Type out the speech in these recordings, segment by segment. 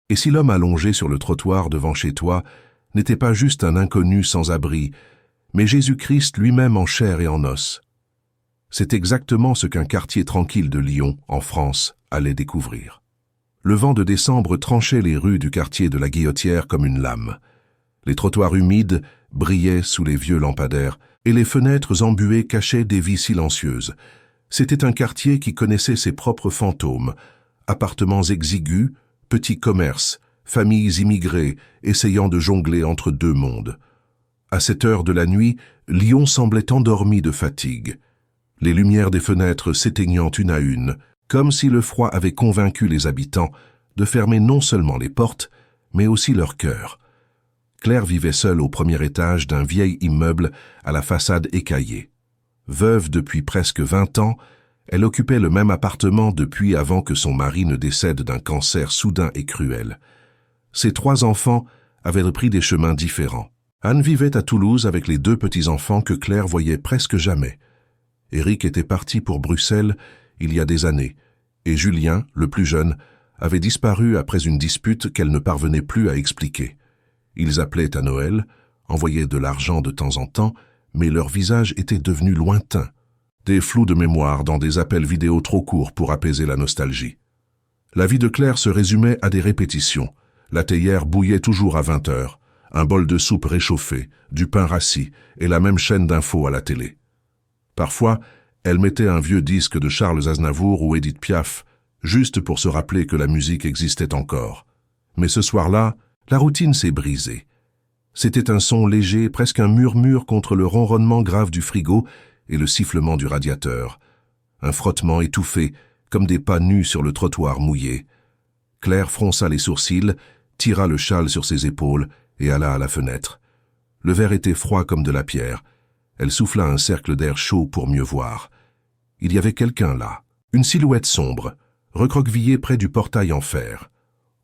Et si l'homme allongé sur le trottoir devant chez toi n'était pas juste un inconnu sans abri, mais Jésus-Christ lui-même en chair et en os? C'est exactement ce qu'un quartier tranquille de Lyon, en France, allait découvrir. Le vent de décembre tranchait les rues du quartier de la Guillotière comme une lame. Les trottoirs humides brillaient sous les vieux lampadaires et les fenêtres embuées cachaient des vies silencieuses. C'était un quartier qui connaissait ses propres fantômes, appartements exigus, petits commerces, familles immigrées essayant de jongler entre deux mondes. À cette heure de la nuit, Lyon semblait endormi de fatigue. Les lumières des fenêtres s'éteignant une à une, comme si le froid avait convaincu les habitants de fermer non seulement les portes, mais aussi leur cœur. Claire vivait seule au premier étage d'un vieil immeuble à la façade écaillée. Veuve depuis presque 20 ans, elle occupait le même appartement depuis avant que son mari ne décède d'un cancer soudain et cruel. Ses 3 enfants avaient pris des chemins différents. Anne vivait à Toulouse avec les 2 petits-enfants que Claire voyait presque jamais. Éric était parti pour Bruxelles il y a des années, et Julien, le plus jeune, avait disparu après une dispute qu'elle ne parvenait plus à expliquer. Ils appelaient à Noël, envoyaient de l'argent de temps en temps, mais leurs visages étaient devenus lointains, des flous de mémoire dans des appels vidéo trop courts pour apaiser la nostalgie. La vie de Claire se résumait à des répétitions. La théière bouillait toujours à 20 heures, un bol de soupe réchauffé, du pain rassis et la même chaîne d'infos à la télé. Parfois, elle mettait un vieux disque de Charles Aznavour ou Édith Piaf, juste pour se rappeler que la musique existait encore. Mais ce soir-là, la routine s'est brisée. C'était un son léger, presque un murmure contre le ronronnement grave du frigo et le sifflement du radiateur. Un frottement étouffé, comme des pas nus sur le trottoir mouillé. Claire fronça les sourcils, tira le châle sur ses épaules et alla à la fenêtre. Le verre était froid comme de la pierre. Elle souffla un cercle d'air chaud pour mieux voir. Il y avait quelqu'un là, une silhouette sombre, recroquevillée près du portail en fer.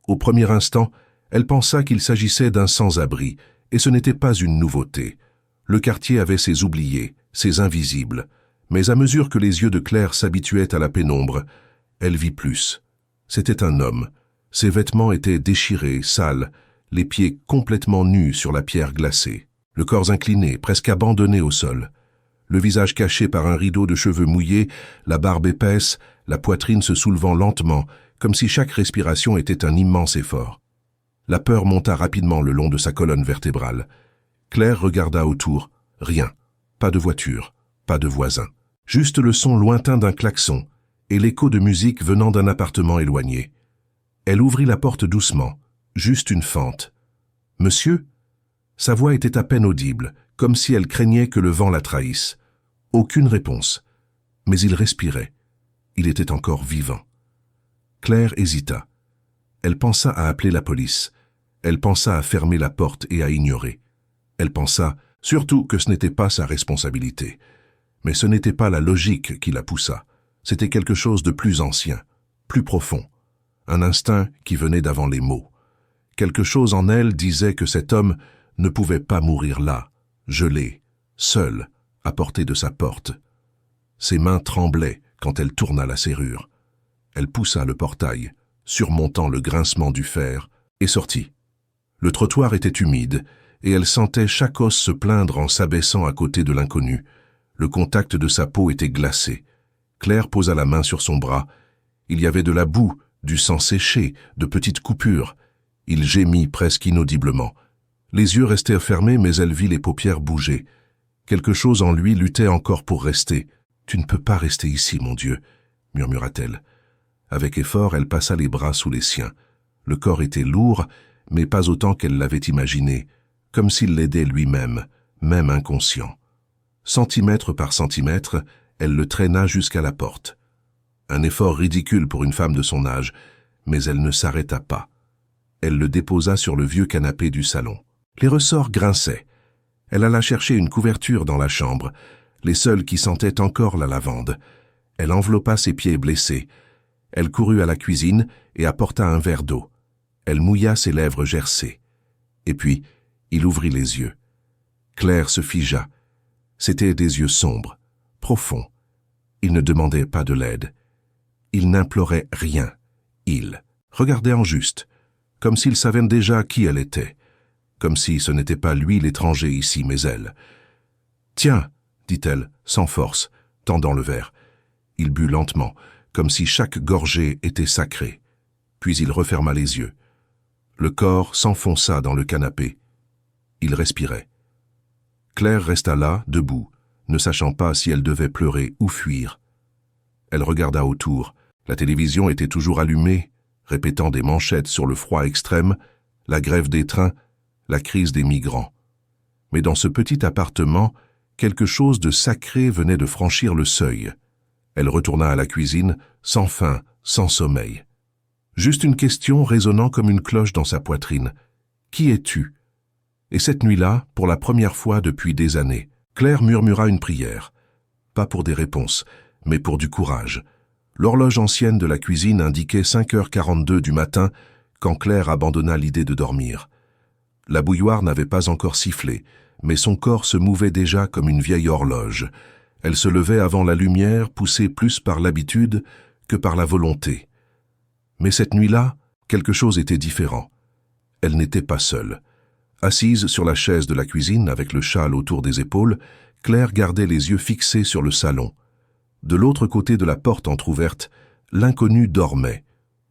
Au premier instant, elle pensa qu'il s'agissait d'un sans-abri, et ce n'était pas une nouveauté. Le quartier avait ses oubliés, ses invisibles, mais à mesure que les yeux de Claire s'habituaient à la pénombre, elle vit plus. C'était un homme. Ses vêtements étaient déchirés, sales, les pieds complètement nus sur la pierre glacée. Le corps incliné, presque abandonné au sol. Le visage caché par un rideau de cheveux mouillés, la barbe épaisse, la poitrine se soulevant lentement, comme si chaque respiration était un immense effort. La peur monta rapidement le long de sa colonne vertébrale. Claire regarda autour. Rien. Pas de voiture, pas de voisin. Juste le son lointain d'un klaxon et l'écho de musique venant d'un appartement éloigné. Elle ouvrit la porte doucement, juste une fente. « Monsieur ?» Sa voix était à peine audible, comme si elle craignait que le vent la trahisse. Aucune réponse. Mais il respirait. Il était encore vivant. Claire hésita. Elle pensa à appeler la police. Elle pensa à fermer la porte et à ignorer. Elle pensa surtout que ce n'était pas sa responsabilité. Mais ce n'était pas la logique qui la poussa. C'était quelque chose de plus ancien, plus profond. Un instinct qui venait d'avant les mots. Quelque chose en elle disait que cet homme ne pouvait pas mourir là, gelé, seul, à portée de sa porte. Ses mains tremblaient quand elle tourna la serrure. Elle poussa le portail, surmontant le grincement du fer, et sortit. Le trottoir était humide, et elle sentait chaque os se plaindre en s'abaissant à côté de l'inconnu. Le contact de sa peau était glacé. Claire posa la main sur son bras. Il y avait de la boue, du sang séché, de petites coupures. Il gémit presque inaudiblement. Les yeux restaient fermés, mais elle vit les paupières bouger. Quelque chose en lui luttait encore pour rester. « Tu ne peux pas rester ici, mon Dieu », murmura-t-elle. Avec effort, elle passa les bras sous les siens. Le corps était lourd, mais pas autant qu'elle l'avait imaginé, comme s'il l'aidait lui-même, même inconscient. Centimètre par centimètre, elle le traîna jusqu'à la porte. Un effort ridicule pour une femme de son âge, mais elle ne s'arrêta pas. Elle le déposa sur le vieux canapé du salon. Les ressorts grinçaient. Elle alla chercher une couverture dans la chambre, les seuls qui sentaient encore la lavande. Elle enveloppa ses pieds blessés. Elle courut à la cuisine et apporta un verre d'eau. Elle mouilla ses lèvres gercées. Et puis, il ouvrit les yeux. Claire se figea. C'étaient des yeux sombres, profonds. Il ne demandait pas de l'aide. Il n'implorait rien. Il regardait en juste. comme s'il savait déjà qui elle était, comme si ce n'était pas lui l'étranger ici, mais elle. « Tiens, dit-elle, sans force, tendant le verre. Il but lentement, comme si chaque gorgée était sacrée. Puis il referma les yeux. Le corps s'enfonça dans le canapé. Il respirait. Claire resta là, debout, ne sachant pas si elle devait pleurer ou fuir. Elle regarda autour. La télévision était toujours allumée, répétant des manchettes sur le froid extrême, la grève des trains, la crise des migrants. Mais dans ce petit appartement, quelque chose de sacré venait de franchir le seuil. Elle retourna à la cuisine, sans faim, sans sommeil. Juste une question résonnant comme une cloche dans sa poitrine. « Qui es-tu » Et cette nuit-là, pour la première fois depuis des années, Claire murmura une prière. Pas pour des réponses, mais pour du courage. L'horloge ancienne de la cuisine indiquait 5h42 du matin quand Claire abandonna l'idée de dormir. La bouilloire n'avait pas encore sifflé, mais son corps se mouvait déjà comme une vieille horloge. Elle se levait avant la lumière, poussée plus par l'habitude que par la volonté. Mais cette nuit-là, quelque chose était différent. Elle n'était pas seule. Assise sur la chaise de la cuisine avec le châle autour des épaules, Claire gardait les yeux fixés sur le salon. De l'autre côté de la porte entr'ouverte, l'inconnu dormait,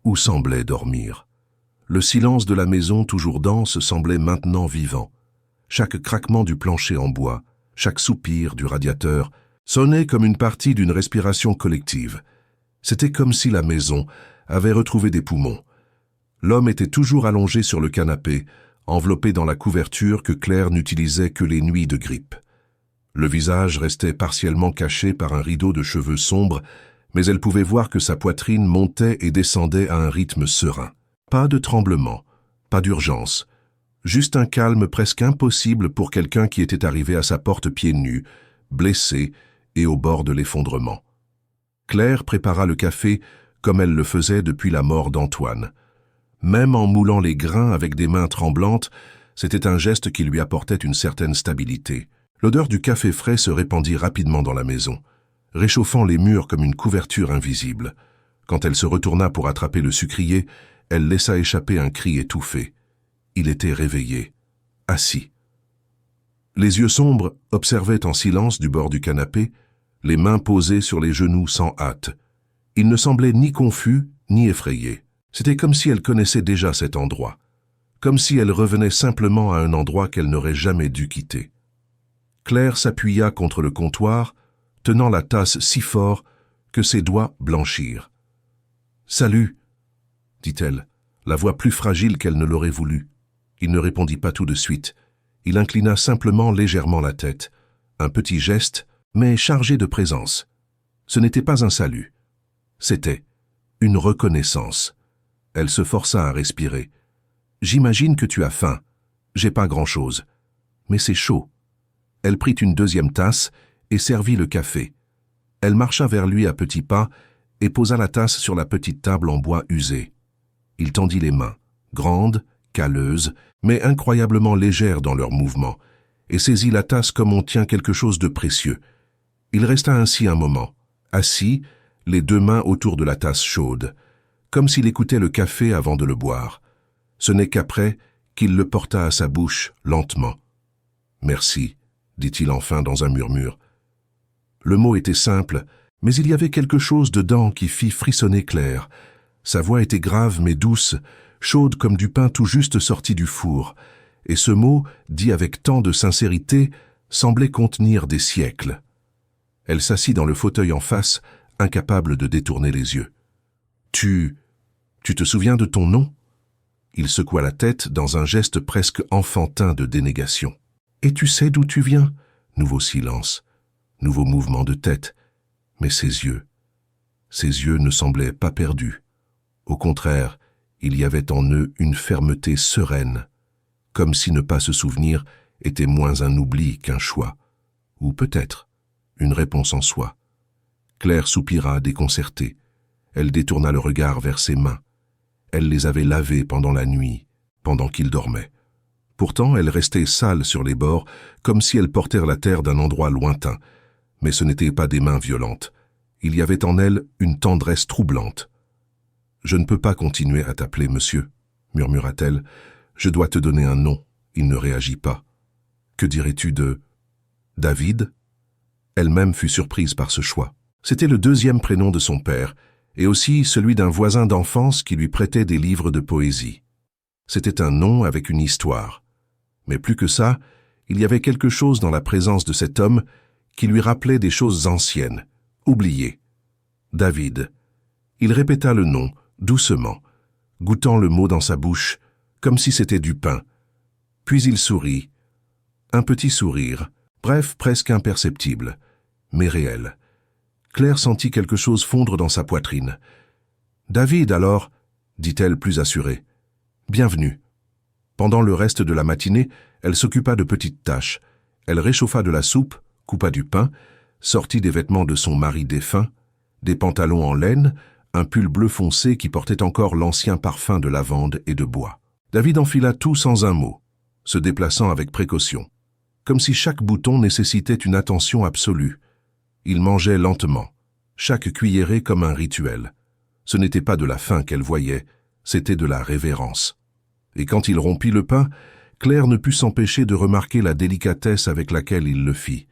ou semblait dormir. Le silence de la maison toujours dense semblait maintenant vivant. Chaque craquement du plancher en bois, chaque soupir du radiateur, sonnait comme une partie d'une respiration collective. C'était comme si la maison avait retrouvé des poumons. L'homme était toujours allongé sur le canapé, enveloppé dans la couverture que Claire n'utilisait que les nuits de grippe. Le visage restait partiellement caché par un rideau de cheveux sombres, mais elle pouvait voir que sa poitrine montait et descendait à un rythme serein. Pas de tremblement, pas d'urgence, juste un calme presque impossible pour quelqu'un qui était arrivé à sa porte pieds nus, blessé et au bord de l'effondrement. Claire prépara le café comme elle le faisait depuis la mort d'Antoine. Même en moulant les grains avec des mains tremblantes, c'était un geste qui lui apportait une certaine stabilité. L'odeur du café frais se répandit rapidement dans la maison, réchauffant les murs comme une couverture invisible. Quand elle se retourna pour attraper le sucrier, elle laissa échapper un cri étouffé. Il était réveillé, assis. Les yeux sombres observaient en silence du bord du canapé, les mains posées sur les genoux sans hâte. Il ne semblait ni confus, ni effrayé. C'était comme si elle connaissait déjà cet endroit, comme si elle revenait simplement à un endroit qu'elle n'aurait jamais dû quitter. Claire s'appuya contre le comptoir, tenant la tasse si fort que ses doigts blanchirent. « Salut !» dit-elle, la voix plus fragile qu'elle ne l'aurait voulu. Il ne répondit pas tout de suite. Il inclina simplement légèrement la tête. Un petit geste, mais chargé de présence. Ce n'était pas un salut. C'était une reconnaissance. Elle se força à respirer. « J'imagine que tu as faim. J'ai pas grand-chose. Mais c'est chaud. » Elle prit une deuxième tasse et servit le café. Elle marcha vers lui à petits pas et posa la tasse sur la petite table en bois usé. Il tendit les mains, grandes, calleuses, mais incroyablement légères dans leurs mouvements, et saisit la tasse comme on tient quelque chose de précieux. Il resta ainsi un moment, assis, les deux mains autour de la tasse chaude, comme s'il écoutait le café avant de le boire. Ce n'est qu'après qu'il le porta à sa bouche, lentement. « Merci », dit-il enfin dans un murmure. Le mot était simple, mais il y avait quelque chose dedans qui fit frissonner Claire. Sa voix était grave mais douce, chaude comme du pain tout juste sorti du four, et ce mot, dit avec tant de sincérité, semblait contenir des siècles. Elle s'assit dans le fauteuil en face, incapable de détourner les yeux. « Tu te souviens de ton nom ?» Il secoua la tête dans un geste presque enfantin de dénégation. « Et tu sais d'où tu viens ?» Nouveau silence, nouveau mouvement de tête, mais ses yeux ne semblaient pas perdus. Au contraire, il y avait en eux une fermeté sereine, comme si ne pas se souvenir était moins un oubli qu'un choix, ou peut-être une réponse en soi. Claire soupira déconcertée. Elle détourna le regard vers ses mains. Elle les avait lavées pendant la nuit, pendant qu'il dormait. Pourtant, elles restaient sales sur les bords, comme si elles portèrent la terre d'un endroit lointain. Mais ce n'étaient pas des mains violentes. Il y avait en elles une tendresse troublante. « Je ne peux pas continuer à t'appeler monsieur. » murmura-t-elle. « Je dois te donner un nom. » Il ne réagit pas. « Que dirais-tu de... David ?» Elle-même fut surprise par ce choix. C'était le deuxième prénom de son père, et aussi celui d'un voisin d'enfance qui lui prêtait des livres de poésie. C'était un nom avec une histoire. Mais plus que ça, il y avait quelque chose dans la présence de cet homme qui lui rappelait des choses anciennes, oubliées. David. Il répéta le nom, doucement, goûtant le mot dans sa bouche, comme si c'était du pain. Puis il sourit. Un petit sourire, bref, presque imperceptible, mais réel. Claire sentit quelque chose fondre dans sa poitrine. « David, alors ?» dit-elle plus assurée. « Bienvenue. » Pendant le reste de la matinée, elle s'occupa de petites tâches. Elle réchauffa de la soupe, coupa du pain, sortit des vêtements de son mari défunt, des pantalons en laine, un pull bleu foncé qui portait encore l'ancien parfum de lavande et de bois. David enfila tout sans un mot, se déplaçant avec précaution, comme si chaque bouton nécessitait une attention absolue. Il mangeait lentement, chaque cuillerée comme un rituel. Ce n'était pas de la faim qu'elle voyait, c'était de la révérence. Et quand il rompit le pain, Claire ne put s'empêcher de remarquer la délicatesse avec laquelle il le fit.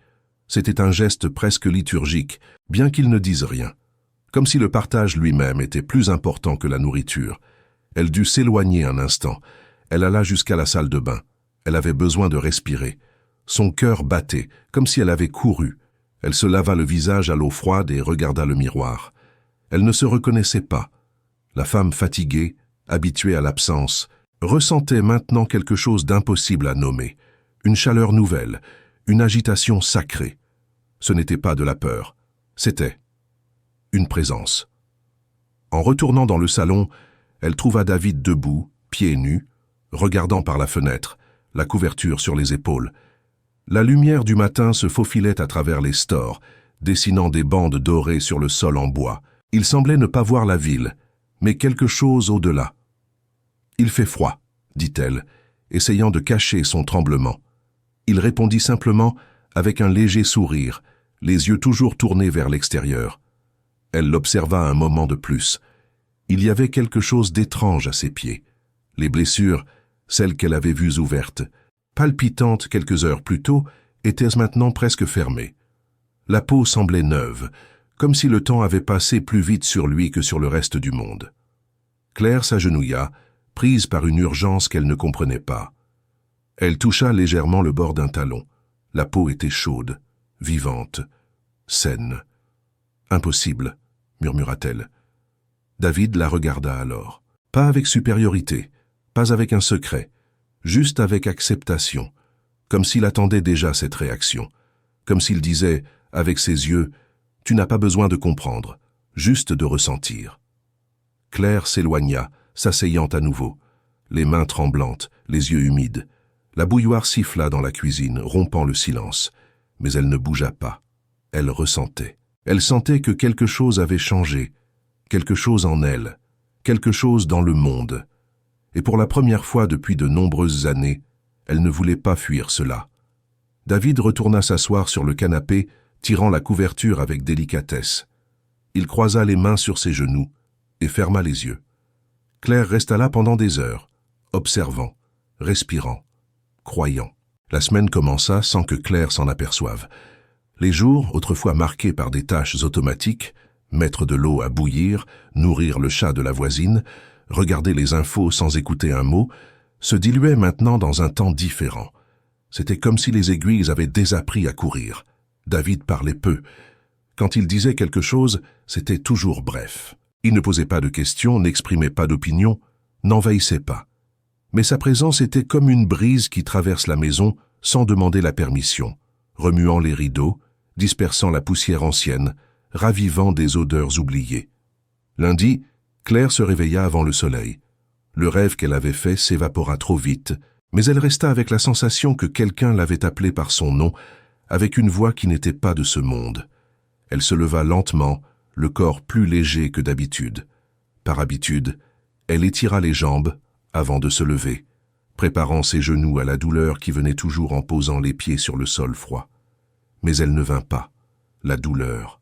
C'était un geste presque liturgique, bien qu'il ne dise rien. Comme si le partage lui-même était plus important que la nourriture. Elle dut s'éloigner un instant. Elle alla jusqu'à la salle de bain. Elle avait besoin de respirer. Son cœur battait, comme si elle avait couru. Elle se lava le visage à l'eau froide et regarda le miroir. Elle ne se reconnaissait pas. La femme fatiguée, habituée à l'absence, ressentait maintenant quelque chose d'impossible à nommer. Une chaleur nouvelle, une agitation sacrée. Ce n'était pas de la peur, c'était une présence. En retournant dans le salon, elle trouva David debout, pieds nus, regardant par la fenêtre, la couverture sur les épaules. La lumière du matin se faufilait à travers les stores, dessinant des bandes dorées sur le sol en bois. Il semblait ne pas voir la ville, mais quelque chose au-delà. « Il fait froid », dit-elle, essayant de cacher son tremblement. Il répondit simplement avec un léger sourire, les yeux toujours tournés vers l'extérieur. Elle l'observa un moment de plus. Il y avait quelque chose d'étrange à ses pieds. Les blessures, celles qu'elle avait vues ouvertes, palpitantes quelques heures plus tôt, étaient maintenant presque fermées. La peau semblait neuve, comme si le temps avait passé plus vite sur lui que sur le reste du monde. Claire s'agenouilla, prise par une urgence qu'elle ne comprenait pas. Elle toucha légèrement le bord d'un talon. La peau était chaude, vivante, saine. « Impossible », murmura-t-elle. David la regarda alors. Pas avec supériorité, pas avec un secret, juste avec acceptation, comme s'il attendait déjà cette réaction, comme s'il disait, avec ses yeux, « Tu n'as pas besoin de comprendre, juste de ressentir. » Claire s'éloigna, s'asseyant à nouveau, les mains tremblantes, les yeux humides. La bouilloire siffla dans la cuisine, rompant le silence, mais elle ne bougea pas. Elle ressentait. Elle sentait que quelque chose avait changé, quelque chose en elle, quelque chose dans le monde. Et pour la première fois depuis de nombreuses années, elle ne voulait pas fuir cela. David retourna s'asseoir sur le canapé, tirant la couverture avec délicatesse. Il croisa les mains sur ses genoux et ferma les yeux. Claire resta là pendant des heures, observant, respirant, croyant. La semaine commença sans que Claire s'en aperçoive. Les jours, autrefois marqués par des tâches automatiques, mettre de l'eau à bouillir, nourrir le chat de la voisine, regarder les infos sans écouter un mot, se diluaient maintenant dans un temps différent. C'était comme si les aiguilles avaient désappris à courir. David parlait peu. Quand il disait quelque chose, c'était toujours bref. Il ne posait pas de questions, n'exprimait pas d'opinion, n'envahissait pas. Mais sa présence était comme une brise qui traverse la maison sans demander la permission, remuant les rideaux, dispersant la poussière ancienne, ravivant des odeurs oubliées. Lundi, Claire se réveilla avant le soleil. Le rêve qu'elle avait fait s'évapora trop vite, mais elle resta avec la sensation que quelqu'un l'avait appelée par son nom, avec une voix qui n'était pas de ce monde. Elle se leva lentement, le corps plus léger que d'habitude. Par habitude, elle étira les jambes avant de se lever, préparant ses genoux à la douleur qui venait toujours en posant les pieds sur le sol froid. Mais elle ne vint pas, la douleur,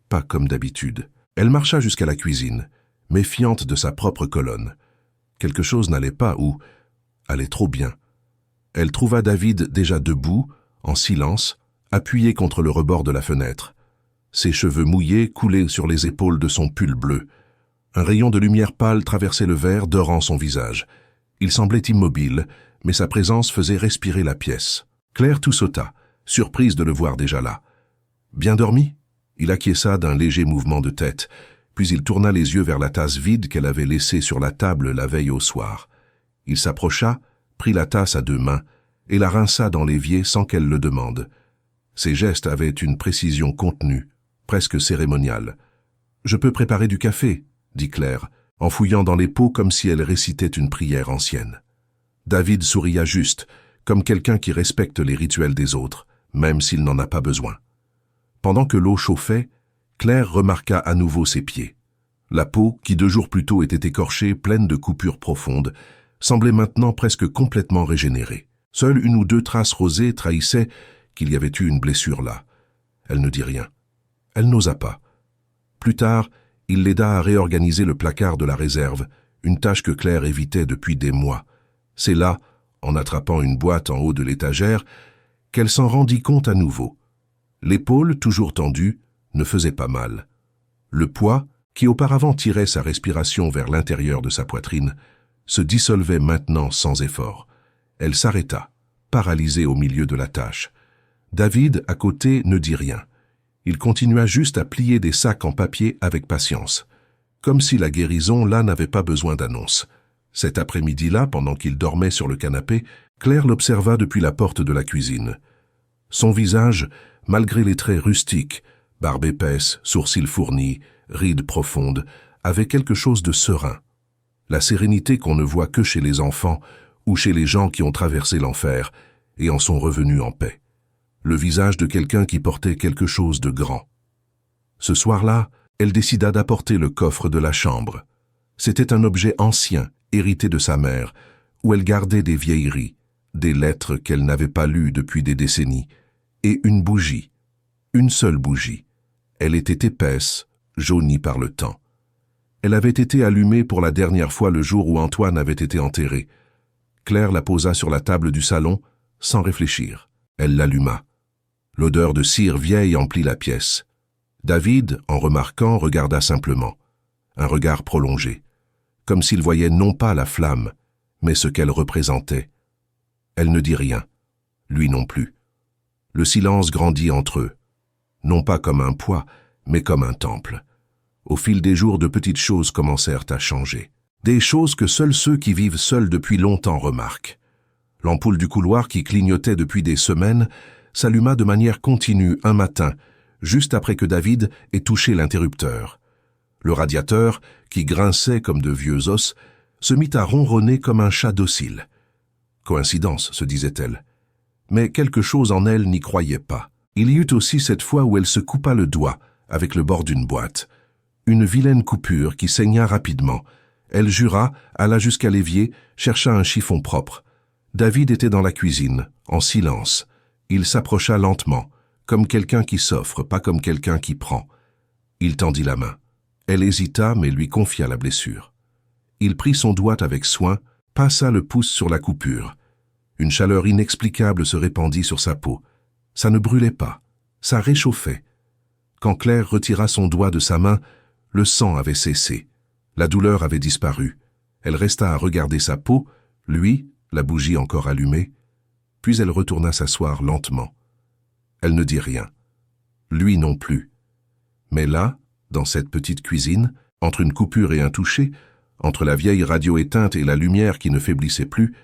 pas comme d'habitude. Elle marcha jusqu'à la cuisine, méfiante de sa propre colonne. Quelque chose n'allait pas ou allait trop bien. Elle trouva David déjà debout, en silence, appuyé contre le rebord de la fenêtre. Ses cheveux mouillés coulaient sur les épaules de son pull bleu. Un rayon de lumière pâle traversait le verre, dorant son visage. Il semblait immobile, mais sa présence faisait respirer la pièce. Claire tout sauta, surprise de le voir déjà là. « Bien dormi ?» Il acquiesça d'un léger mouvement de tête, puis il tourna les yeux vers la tasse vide qu'elle avait laissée sur la table la veille au soir. Il s'approcha, prit la tasse à deux mains et la rinça dans l'évier sans qu'elle le demande. Ses gestes avaient une précision contenue, presque cérémoniale. « Je peux préparer du café ?» dit Claire, en fouillant dans les pots comme si elle récitait une prière ancienne. David souria juste, comme quelqu'un qui respecte les rituels des autres, même s'il n'en a pas besoin. Pendant que l'eau chauffait, Claire remarqua à nouveau ses pieds. La peau, qui 2 jours plus tôt était écorchée, pleine de coupures profondes, semblait maintenant presque complètement régénérée. Seule 1 ou 2 traces rosées trahissaient qu'il y avait eu une blessure là. Elle ne dit rien. Elle n'osa pas. Plus tard, il l'aida à réorganiser le placard de la réserve, une tâche que Claire évitait depuis des mois. C'est là, en attrapant une boîte en haut de l'étagère, qu'elle s'en rendit compte à nouveau. L'épaule, toujours tendue, ne faisait pas mal. Le poids, qui auparavant tirait sa respiration vers l'intérieur de sa poitrine, se dissolvait maintenant sans effort. Elle s'arrêta, paralysée au milieu de la tâche. David, à côté, ne dit rien. Il continua juste à plier des sacs en papier avec patience, comme si la guérison là n'avait pas besoin d'annonce. Cet après-midi-là, pendant qu'il dormait sur le canapé, Claire l'observa depuis la porte de la cuisine. Son visage, malgré les traits rustiques, barbe épaisse, sourcils fournis, rides profondes, avait quelque chose de serein. La sérénité qu'on ne voit que chez les enfants ou chez les gens qui ont traversé l'enfer et en sont revenus en paix. Le visage de quelqu'un qui portait quelque chose de grand. Ce soir-là, elle décida d'apporter le coffre de la chambre. C'était un objet ancien, hérité de sa mère, où elle gardait des vieilleries, des lettres qu'elle n'avait pas lues depuis des décennies, et une bougie, une seule bougie. Elle était épaisse, jaunie par le temps. Elle avait été allumée pour la dernière fois le jour où Antoine avait été enterré. Claire la posa sur la table du salon, sans réfléchir. Elle l'alluma. L'odeur de cire vieille emplit la pièce. David, en remarquant, regarda simplement. Un regard prolongé, comme s'il voyait non pas la flamme, mais ce qu'elle représentait. Elle ne dit rien, lui non plus. Le silence grandit entre eux, non pas comme un poids, mais comme un temple. Au fil des jours, de petites choses commencèrent à changer. Des choses que seuls ceux qui vivent seuls depuis longtemps remarquent. L'ampoule du couloir qui clignotait depuis des semaines s'alluma de manière continue un matin, juste après que David ait touché l'interrupteur. Le radiateur, qui grinçait comme de vieux os, se mit à ronronner comme un chat docile. Coïncidence, se disait-elle. Mais quelque chose en elle n'y croyait pas. Il y eut aussi cette fois où elle se coupa le doigt avec le bord d'une boîte. Une vilaine coupure qui saigna rapidement. Elle jura, alla jusqu'à l'évier, chercha un chiffon propre. David était dans la cuisine, en silence. Il s'approcha lentement, comme quelqu'un qui s'offre, pas comme quelqu'un qui prend. Il tendit la main. Elle hésita, mais lui confia la blessure. Il prit son doigt avec soin, passa le pouce sur la coupure. Une chaleur inexplicable se répandit sur sa peau. Ça ne brûlait pas, ça réchauffait. Quand Claire retira son doigt de sa main, le sang avait cessé. La douleur avait disparu. Elle resta à regarder sa peau, lui, la bougie encore allumée, puis elle retourna s'asseoir lentement. Elle ne dit rien. Lui non plus. Mais là, dans cette petite cuisine, entre une coupure et un toucher, entre la vieille radio éteinte et la lumière qui ne faiblissait plus,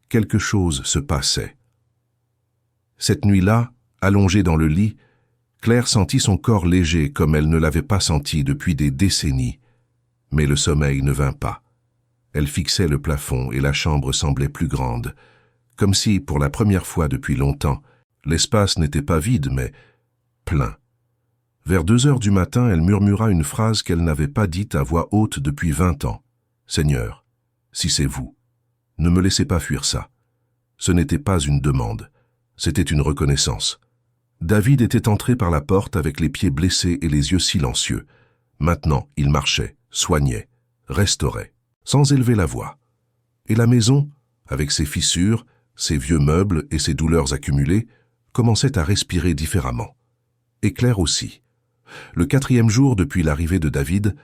quelque chose se passait. Cette nuit-là, allongée dans le lit, Claire sentit son corps léger comme elle ne l'avait pas senti depuis des décennies. Mais le sommeil ne vint pas. Elle fixait le plafond et la chambre semblait plus grande, comme si, pour la première fois depuis longtemps, l'espace n'était pas vide, mais plein. Vers 2 heures du matin, elle murmura une phrase qu'elle n'avait pas dite à voix haute depuis 20 ans. « Seigneur, si c'est vous, ne me laissez pas fuir ça. » Ce n'était pas une demande, c'était une reconnaissance. David était entré par la porte avec les pieds blessés et les yeux silencieux. Maintenant, il marchait, soignait, restaurait, sans élever la voix. Et la maison, avec ses fissures, ses vieux meubles et ses douleurs accumulées, commençait à respirer différemment. Et Claire aussi. Le 4e jour depuis l'arrivée de David,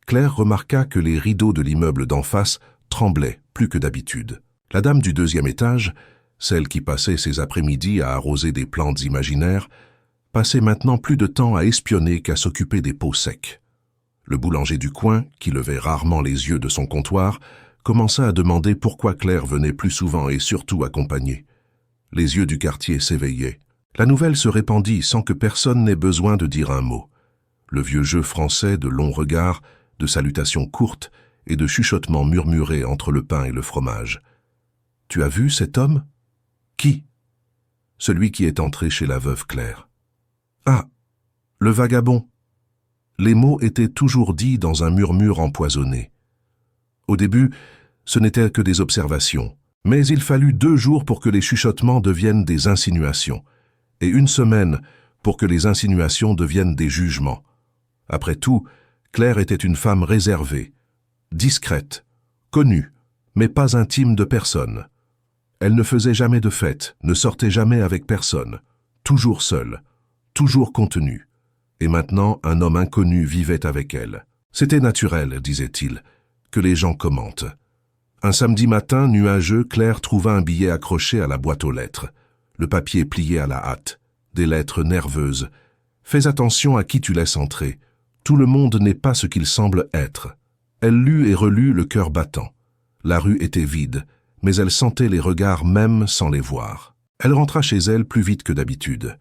Claire remarqua que les rideaux de l'immeuble d'en face tremblaient plus que d'habitude. La dame du 2e étage, celle qui passait ses après-midi à arroser des plantes imaginaires, passait maintenant plus de temps à espionner qu'à s'occuper des pots secs. Le boulanger du coin, qui levait rarement les yeux de son comptoir, commença à demander pourquoi Claire venait plus souvent et surtout accompagnée. Les yeux du quartier s'éveillaient. La nouvelle se répandit sans que personne n'ait besoin de dire un mot. Le vieux jeu français de longs regards, de salutations courtes et de chuchotements murmurés entre le pain et le fromage. « Tu as vu cet homme ?»« Qui ?» ?»« Celui qui est entré chez la veuve Claire. »« Ah, le vagabond !» Les mots étaient toujours dits dans un murmure empoisonné. Au début, ce n'était que des observations, mais il fallut 2 jours pour que les chuchotements deviennent des insinuations, et 1 semaine pour que les insinuations deviennent des jugements. Après tout, Claire était une femme réservée, discrète, connue, mais pas intime de personne. Elle ne faisait jamais de fête, ne sortait jamais avec personne, toujours seule, toujours contenue. Et maintenant, un homme inconnu vivait avec elle. C'était naturel, disait-il, que les gens commentent. Un samedi matin, nuageux, Claire trouva un billet accroché à la boîte aux lettres. Le papier plié à la hâte, des lettres nerveuses. « Fais attention à qui tu laisses entrer. Tout le monde n'est pas ce qu'il semble être. » Elle lut et relut le cœur battant. La rue était vide, mais elle sentait les regards même sans les voir. Elle rentra chez elle plus vite que d'habitude.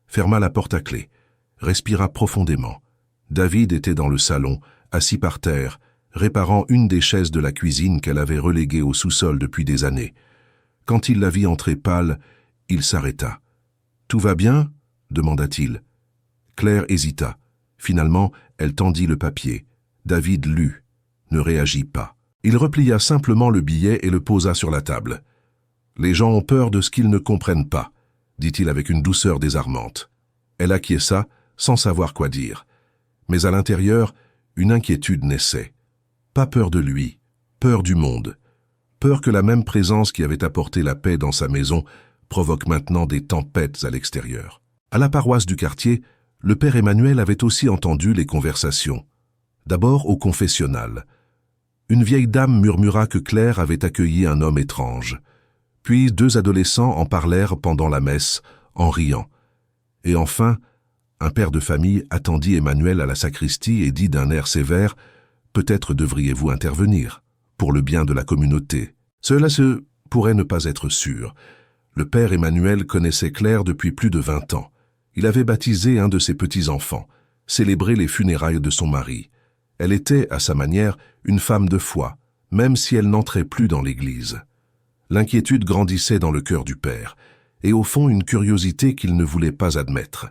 Ferma la porte à clé. Respira profondément. David était dans le salon, assis par terre, réparant une des chaises de la cuisine qu'elle avait reléguée au sous-sol depuis des années. Quand il la vit entrer pâle, il s'arrêta. « Tout va bien ?» demanda-t-il. Claire hésita. Finalement, elle tendit le papier. David lut, ne réagit pas. Il replia simplement le billet et le posa sur la table. « Les gens ont peur de ce qu'ils ne comprennent pas », dit-il avec une douceur désarmante. Elle acquiesça, sans savoir quoi dire. Mais à l'intérieur, une inquiétude naissait. Pas peur de lui, peur du monde. Peur que la même présence qui avait apporté la paix dans sa maison provoque maintenant des tempêtes à l'extérieur. À la paroisse du quartier, le père Emmanuel avait aussi entendu les conversations. D'abord au confessionnal. Une vieille dame murmura que Claire avait accueilli un homme étrange. Puis 2 adolescents en parlèrent pendant la messe, en riant. Et enfin, un père de famille attendit Emmanuel à la sacristie et dit d'un air sévère « Peut-être devriez-vous intervenir, pour le bien de la communauté. » Cela pourrait ne pas être sûr. Le père Emmanuel connaissait Claire depuis plus de 20 ans. Il avait baptisé un de ses petits-enfants, célébré les funérailles de son mari. Elle était, à sa manière, une femme de foi, même si elle n'entrait plus dans l'église. L'inquiétude grandissait dans le cœur du père, et au fond une curiosité qu'il ne voulait pas admettre.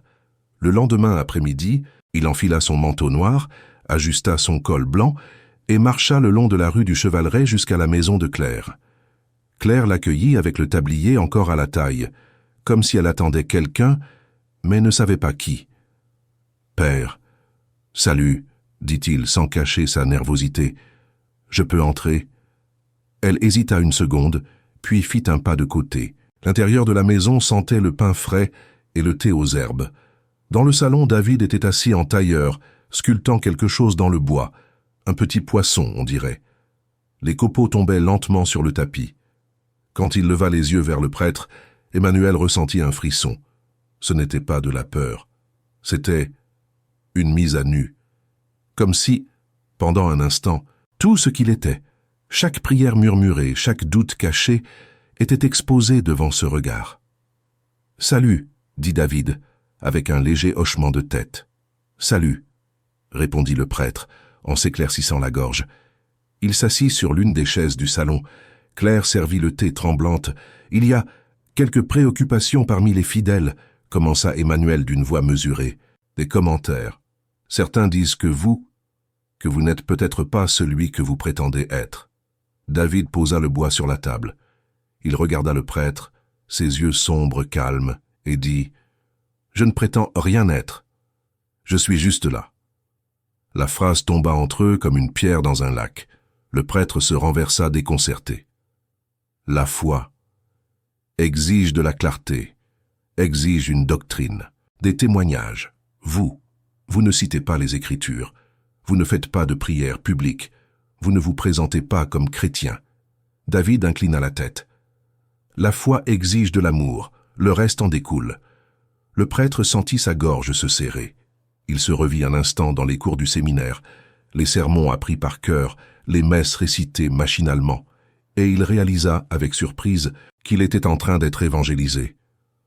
Le lendemain après-midi, il enfila son manteau noir, ajusta son col blanc et marcha le long de la rue du Chevaleret jusqu'à la maison de Claire. Claire l'accueillit avec le tablier encore à la taille, comme si elle attendait quelqu'un, mais ne savait pas qui. « Père, salut, » dit-il sans cacher sa nervosité. « Je peux entrer ?» Elle hésita une seconde, puis fit un pas de côté. L'intérieur de la maison sentait le pain frais et le thé aux herbes. Dans le salon, David était assis en tailleur, sculptant quelque chose dans le bois. Un petit poisson, on dirait. Les copeaux tombaient lentement sur le tapis. Quand il leva les yeux vers le prêtre, Emmanuel ressentit un frisson. Ce n'était pas de la peur. C'était une mise à nu. Comme si, pendant un instant, tout ce qu'il était, chaque prière murmurée, chaque doute caché, était exposé devant ce regard. « Salut !» dit David, avec un léger hochement de tête. « Salut !» répondit le prêtre, en s'éclaircissant la gorge. Il s'assit sur l'une des chaises du salon. Claire servit le thé tremblante. « Il y a quelques préoccupations parmi les fidèles, » commença Emmanuel d'une voix mesurée. Des commentaires. Certains disent que vous n'êtes peut-être pas celui que vous prétendez être. David posa le bois sur la table. Il regarda le prêtre, ses yeux sombres, calmes, et dit « Je ne prétends rien être. Je suis juste là. » La phrase tomba entre eux comme une pierre dans un lac. Le prêtre se renversa déconcerté. La foi exige de la clarté, exige une doctrine, des témoignages. Vous ne citez pas les Écritures, vous ne faites pas de prière publique, vous ne vous présentez pas comme chrétien. David inclina la tête. La foi exige de l'amour, le reste en découle. Le prêtre sentit sa gorge se serrer. Il se revit un instant dans les cours du séminaire, les sermons appris par cœur, les messes récitées machinalement, et il réalisa avec surprise qu'il était en train d'être évangélisé,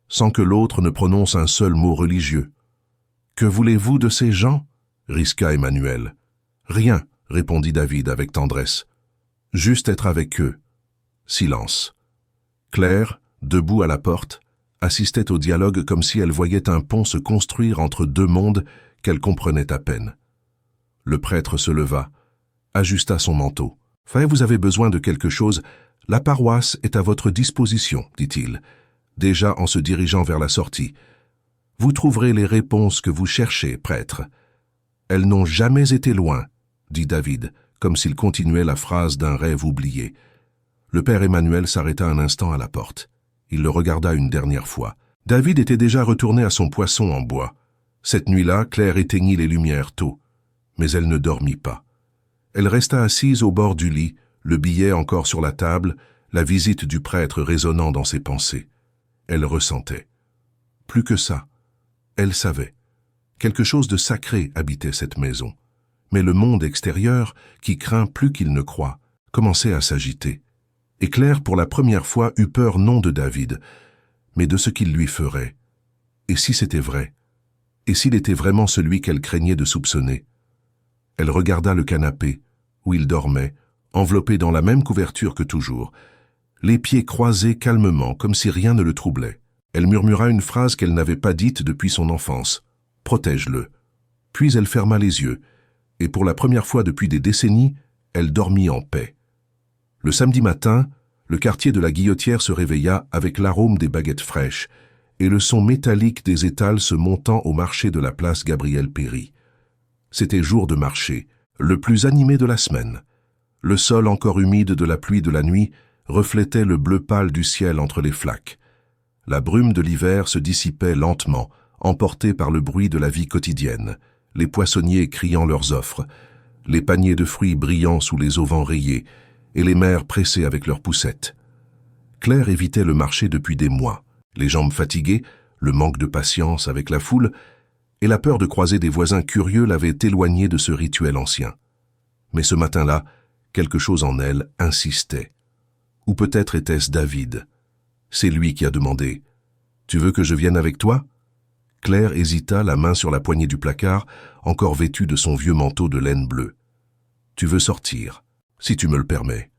sans que l'autre ne prononce un seul mot religieux. « Que voulez-vous de ces gens » risqua Emmanuel. « Rien, » répondit David avec tendresse. « Juste être avec eux. » Silence. Claire, debout à la porte, assistait au dialogue comme si elle voyait un pont se construire entre deux mondes qu'elle comprenait à peine. Le prêtre se leva, ajusta son manteau. « Vous avez besoin de quelque chose, la paroisse est à votre disposition, dit-il, déjà en se dirigeant vers la sortie. Vous trouverez les réponses que vous cherchez, prêtre. Elles n'ont jamais été loin, dit David, comme s'il continuait la phrase d'un rêve oublié. Le père Emmanuel s'arrêta un instant à la porte. Il le regarda une dernière fois. David était déjà retourné à son poisson en bois. Cette nuit-là, Claire éteignit les lumières tôt, mais elle ne dormit pas. Elle resta assise au bord du lit, le billet encore sur la table, la visite du prêtre résonnant dans ses pensées. Elle ressentait. Plus que ça, elle savait. Quelque chose de sacré habitait cette maison. Mais le monde extérieur, qui craint plus qu'il ne croit, commençait à s'agiter. Et Claire, pour la première fois, eut peur non de David, mais de ce qu'il lui ferait. Et si c'était vrai? Et s'il était vraiment celui qu'elle craignait de soupçonner? Elle regarda le canapé, où il dormait, enveloppé dans la même couverture que toujours, les pieds croisés calmement, comme si rien ne le troublait. Elle murmura une phrase qu'elle n'avait pas dite depuis son enfance. « Protège-le ». Puis elle ferma les yeux, et pour la première fois depuis des décennies, elle dormit en paix. Le samedi matin, le quartier de la Guillotière se réveilla avec l'arôme des baguettes fraîches et le son métallique des étals se montant au marché de la place Gabriel-Péri. C'était jour de marché, le plus animé de la semaine. Le sol encore humide de la pluie de la nuit reflétait le bleu pâle du ciel entre les flaques. La brume de l'hiver se dissipait lentement, emportée par le bruit de la vie quotidienne, les poissonniers criant leurs offres, les paniers de fruits brillant sous les auvents rayés, et les mères pressées avec leurs poussettes. Claire évitait le marché depuis des mois, les jambes fatiguées, le manque de patience avec la foule, et la peur de croiser des voisins curieux l'avait éloignée de ce rituel ancien. Mais ce matin-là, quelque chose en elle insistait. Ou peut-être était-ce David. C'est lui qui a demandé « Tu veux que je vienne avec toi ?» Claire hésita, la main sur la poignée du placard, encore vêtue de son vieux manteau de laine bleue. « Tu veux sortir, si tu me le permets. »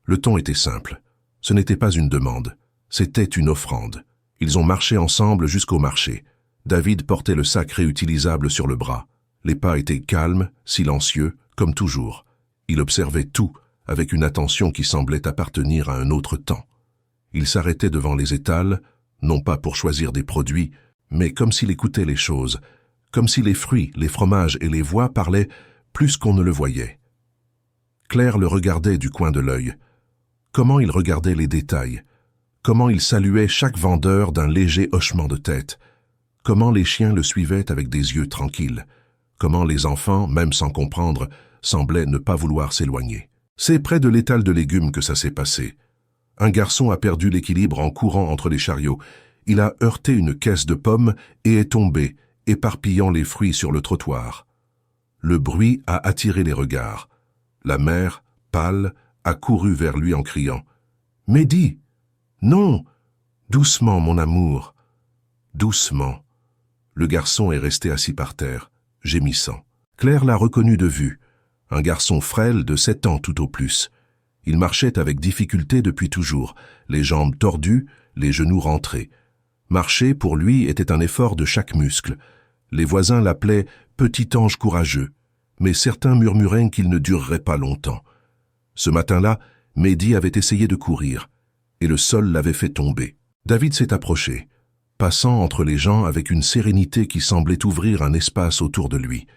Le ton était simple. Ce n'était pas une demande, c'était une offrande. Ils ont marché ensemble jusqu'au marché. David portait le sac réutilisable sur le bras. Les pas étaient calmes, silencieux, comme toujours. Il observait tout, avec une attention qui semblait appartenir à un autre temps. Il s'arrêtait devant les étals, non pas pour choisir des produits, mais comme s'il écoutait les choses, comme si les fruits, les fromages et les voix parlaient plus qu'on ne le voyait. Claire le regardait du coin de l'œil. Comment il regardait les détails, comment il saluait chaque vendeur d'un léger hochement de tête, comment les chiens le suivaient avec des yeux tranquilles, comment les enfants, même sans comprendre, semblaient ne pas vouloir s'éloigner. C'est près de l'étal de légumes que ça s'est passé. Un garçon a perdu l'équilibre en courant entre les chariots. Il a heurté une caisse de pommes et est tombé, éparpillant les fruits sur le trottoir. Le bruit a attiré les regards. La mère, pâle, a couru vers lui en criant « Mehdi ! Non ! Doucement, mon amour ! Doucement !» Le garçon est resté assis par terre, gémissant. Claire l'a reconnu de vue. Un garçon frêle de 7 ans tout au plus. Il marchait avec difficulté depuis toujours, les jambes tordues, les genoux rentrés. Marcher, pour lui, était un effort de chaque muscle. Les voisins l'appelaient « petit ange courageux », mais certains murmuraient qu'il ne durerait pas longtemps. Ce matin-là, Mehdi avait essayé de courir, et le sol l'avait fait tomber. David s'est approché, passant entre les gens avec une sérénité qui semblait ouvrir un espace autour de lui.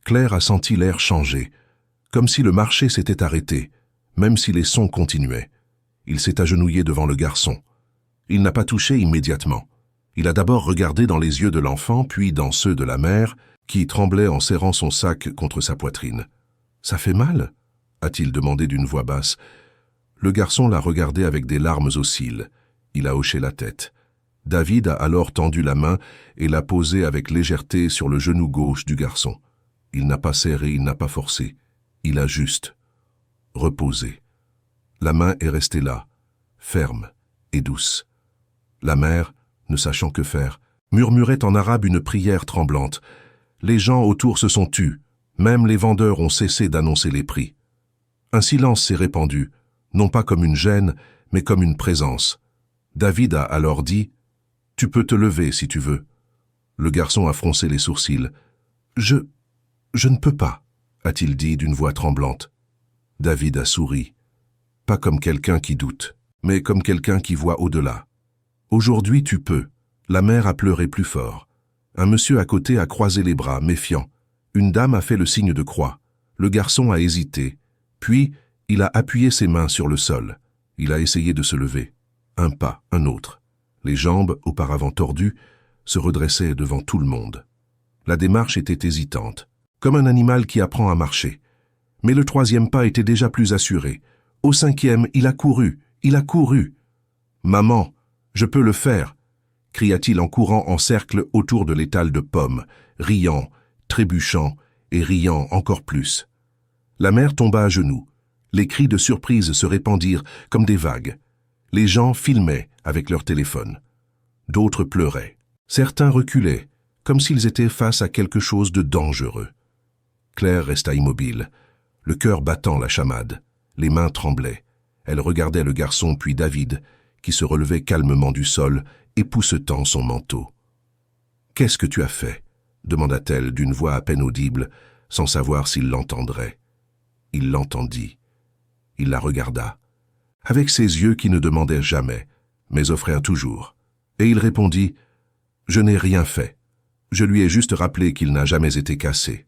Claire a senti l'air changer, comme si le marché s'était arrêté, même si les sons continuaient. Il s'est agenouillé devant le garçon. Il n'a pas touché immédiatement. Il a d'abord regardé dans les yeux de l'enfant, puis dans ceux de la mère, qui tremblait en serrant son sac contre sa poitrine. « Ça fait mal ?» a-t-il demandé d'une voix basse. Le garçon l'a regardé avec des larmes aux cils. Il a hoché la tête. David a alors tendu la main et l'a posée avec légèreté sur le genou gauche du garçon. Il n'a pas serré, il n'a pas forcé. Il a juste reposé. La main est restée là, ferme et douce. La mère, ne sachant que faire, murmurait en arabe une prière tremblante. Les gens autour se sont tus, même les vendeurs ont cessé d'annoncer les prix. Un silence s'est répandu, non pas comme une gêne, mais comme une présence. David a alors dit « Tu peux te lever si tu veux ». Le garçon a froncé les sourcils. « Je ne peux pas », a-t-il dit d'une voix tremblante. David a souri. Pas comme quelqu'un qui doute, mais comme quelqu'un qui voit au-delà. « Aujourd'hui tu peux ». La mère a pleuré plus fort. Un monsieur à côté a croisé les bras, méfiant. Une dame a fait le signe de croix. Le garçon a hésité. Puis, il a appuyé ses mains sur le sol. Il a essayé de se lever. Un pas, un autre. Les jambes, auparavant tordues, se redressaient devant tout le monde. La démarche était hésitante, comme un animal qui apprend à marcher. Mais le troisième pas était déjà plus assuré. Au cinquième, il a couru, il a couru. « Maman, je peux le faire !» cria-t-il en courant en cercle autour de l'étal de pommes, riant, trébuchant et riant encore plus. La mère tomba à genoux. Les cris de surprise se répandirent comme des vagues. Les gens filmaient avec leur téléphone. D'autres pleuraient. Certains reculaient, comme s'ils étaient face à quelque chose de dangereux. Claire resta immobile, le cœur battant la chamade. Les mains tremblaient. Elle regardait le garçon puis David, qui se relevait calmement du sol, époussetant son manteau. « Qu'est-ce que tu as fait ?» demanda-t-elle d'une voix à peine audible, sans savoir s'il l'entendrait. Il l'entendit. Il la regarda, avec ses yeux qui ne demandaient jamais, mais offraient toujours. Et il répondit « Je n'ai rien fait. Je lui ai juste rappelé qu'il n'a jamais été cassé. »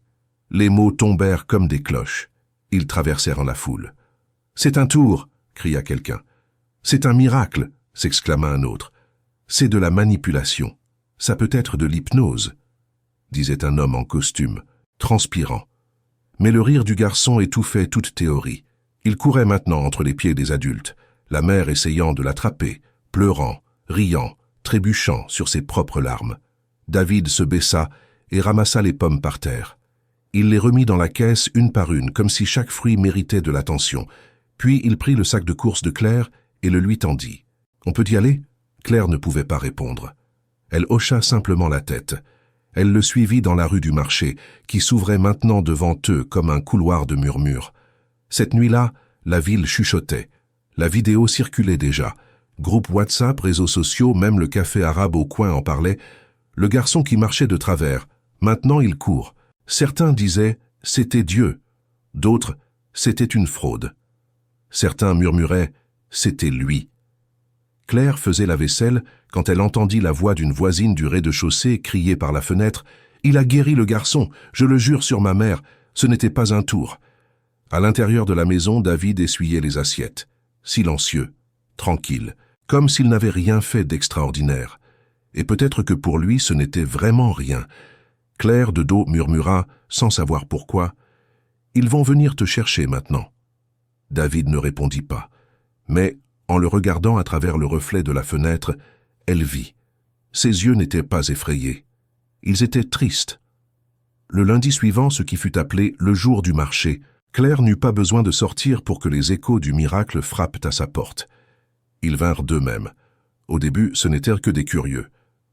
Les mots tombèrent comme des cloches. Ils traversèrent la foule. « C'est un tour !» cria quelqu'un. « C'est un miracle !» s'exclama un autre. « C'est de la manipulation. Ça peut être de l'hypnose !» disait un homme en costume, transpirant. Mais le rire du garçon étouffait toute théorie. Il courait maintenant entre les pieds des adultes, la mère essayant de l'attraper, pleurant, riant, trébuchant sur ses propres larmes. David se baissa et ramassa les pommes par terre. Il les remit dans la caisse une par une, comme si chaque fruit méritait de l'attention. Puis il prit le sac de course de Claire et le lui tendit. « On peut y aller ?» Claire ne pouvait pas répondre. Elle hocha simplement la tête. Elle le suivit dans la rue du marché, qui s'ouvrait maintenant devant eux comme un couloir de murmures. Cette nuit-là, la ville chuchotait. La vidéo circulait déjà. Groupe WhatsApp, réseaux sociaux, même le café arabe au coin en parlait. Le garçon qui marchait de travers, maintenant il court. Certains disaient « c'était Dieu », d'autres « c'était une fraude ». Certains murmuraient « c'était lui ». Claire faisait la vaisselle quand elle entendit la voix d'une voisine du rez-de-chaussée crier par la fenêtre « Il a guéri le garçon, je le jure sur ma mère, ce n'était pas un tour ». À l'intérieur de la maison, David essuyait les assiettes, silencieux, tranquille, comme s'il n'avait rien fait d'extraordinaire. Et peut-être que pour lui, ce n'était vraiment rien. Claire de dos murmura, sans savoir pourquoi, « Ils vont venir te chercher maintenant ». David ne répondit pas, mais, en le regardant à travers le reflet de la fenêtre, elle vit. Ses yeux n'étaient pas effrayés. Ils étaient tristes. Le lundi suivant, ce qui fut appelé le jour du marché, Claire n'eut pas besoin de sortir pour que les échos du miracle frappent à sa porte. Ils vinrent d'eux-mêmes. Au début, ce n'étaient que des curieux.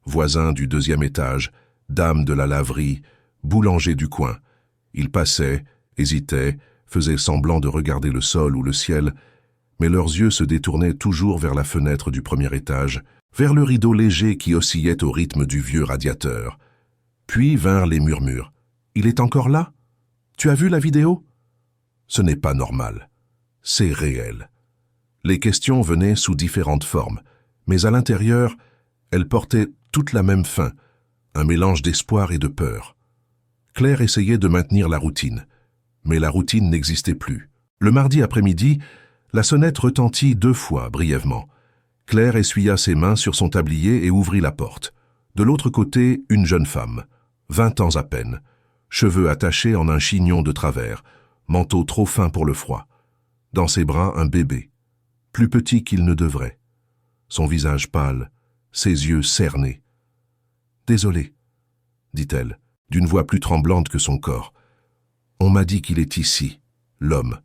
Voisins du deuxième étage, dames de la laverie, boulangers du coin. Ils passaient, hésitaient, faisaient semblant de regarder le sol ou le ciel, mais leurs yeux se détournaient toujours vers la fenêtre du premier étage, vers le rideau léger qui oscillait au rythme du vieux radiateur. Puis vinrent les murmures. « Il est encore là ? Tu as vu la vidéo ?» Ce n'est pas normal. C'est réel. Les questions venaient sous différentes formes, mais à l'intérieur, elles portaient toute la même fin, un mélange d'espoir et de peur. Claire essayait de maintenir la routine, mais la routine n'existait plus. Le mardi après-midi, La sonnette retentit 2 fois, brièvement. Claire essuya ses mains sur son tablier et ouvrit la porte. De l'autre côté, une jeune femme, 20 ans à peine, cheveux attachés en un chignon de travers, manteau trop fin pour le froid. Dans ses bras, un bébé, plus petit qu'il ne devrait. Son visage pâle, ses yeux cernés. « Désolé, dit-elle, d'une voix plus tremblante que son corps. On m'a dit qu'il est ici, l'homme,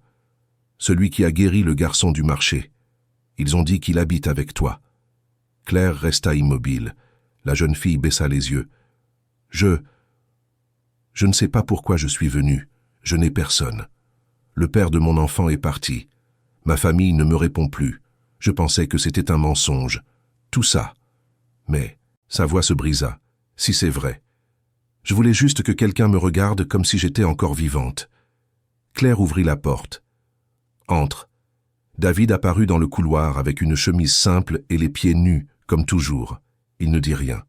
celui qui a guéri le garçon du marché. Ils ont dit qu'il habite avec toi. » Claire resta immobile. La jeune fille baissa les yeux. « Je ne sais pas pourquoi je suis venue. Je n'ai personne. Le père de mon enfant est parti. Ma famille ne me répond plus. Je pensais que c'était un mensonge. Tout ça. » Mais sa voix se brisa. « Si c'est vrai. Je voulais juste que quelqu'un me regarde comme si j'étais encore vivante. » Claire ouvrit la porte. « Entre. » David apparut dans le couloir avec une chemise simple et les pieds nus, comme toujours. Il ne dit rien.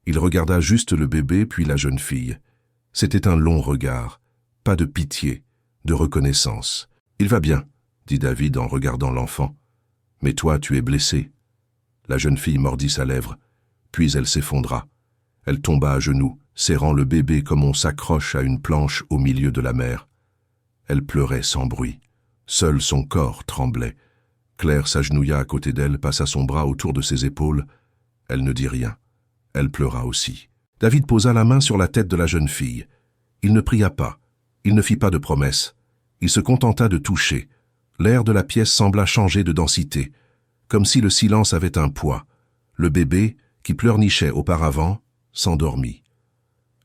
Il regarda juste le bébé puis la jeune fille. C'était un long regard. Pas de pitié, de reconnaissance. « Il va bien, » dit David en regardant l'enfant. « Mais toi, tu es blessé. » La jeune fille mordit sa lèvre, puis elle s'effondra. Elle tomba à genoux, serrant le bébé comme on s'accroche à une planche au milieu de la mer. Elle pleurait sans bruit. Seul son corps tremblait. Claire s'agenouilla à côté d'elle, passa son bras autour de ses épaules. Elle ne dit rien. Elle pleura aussi. David posa la main sur la tête de la jeune fille. Il ne pria pas. Il ne fit pas de promesses. Il se contenta de toucher. L'air de la pièce sembla changer de densité, comme si le silence avait un poids. Le bébé, qui pleurnichait auparavant, s'endormit.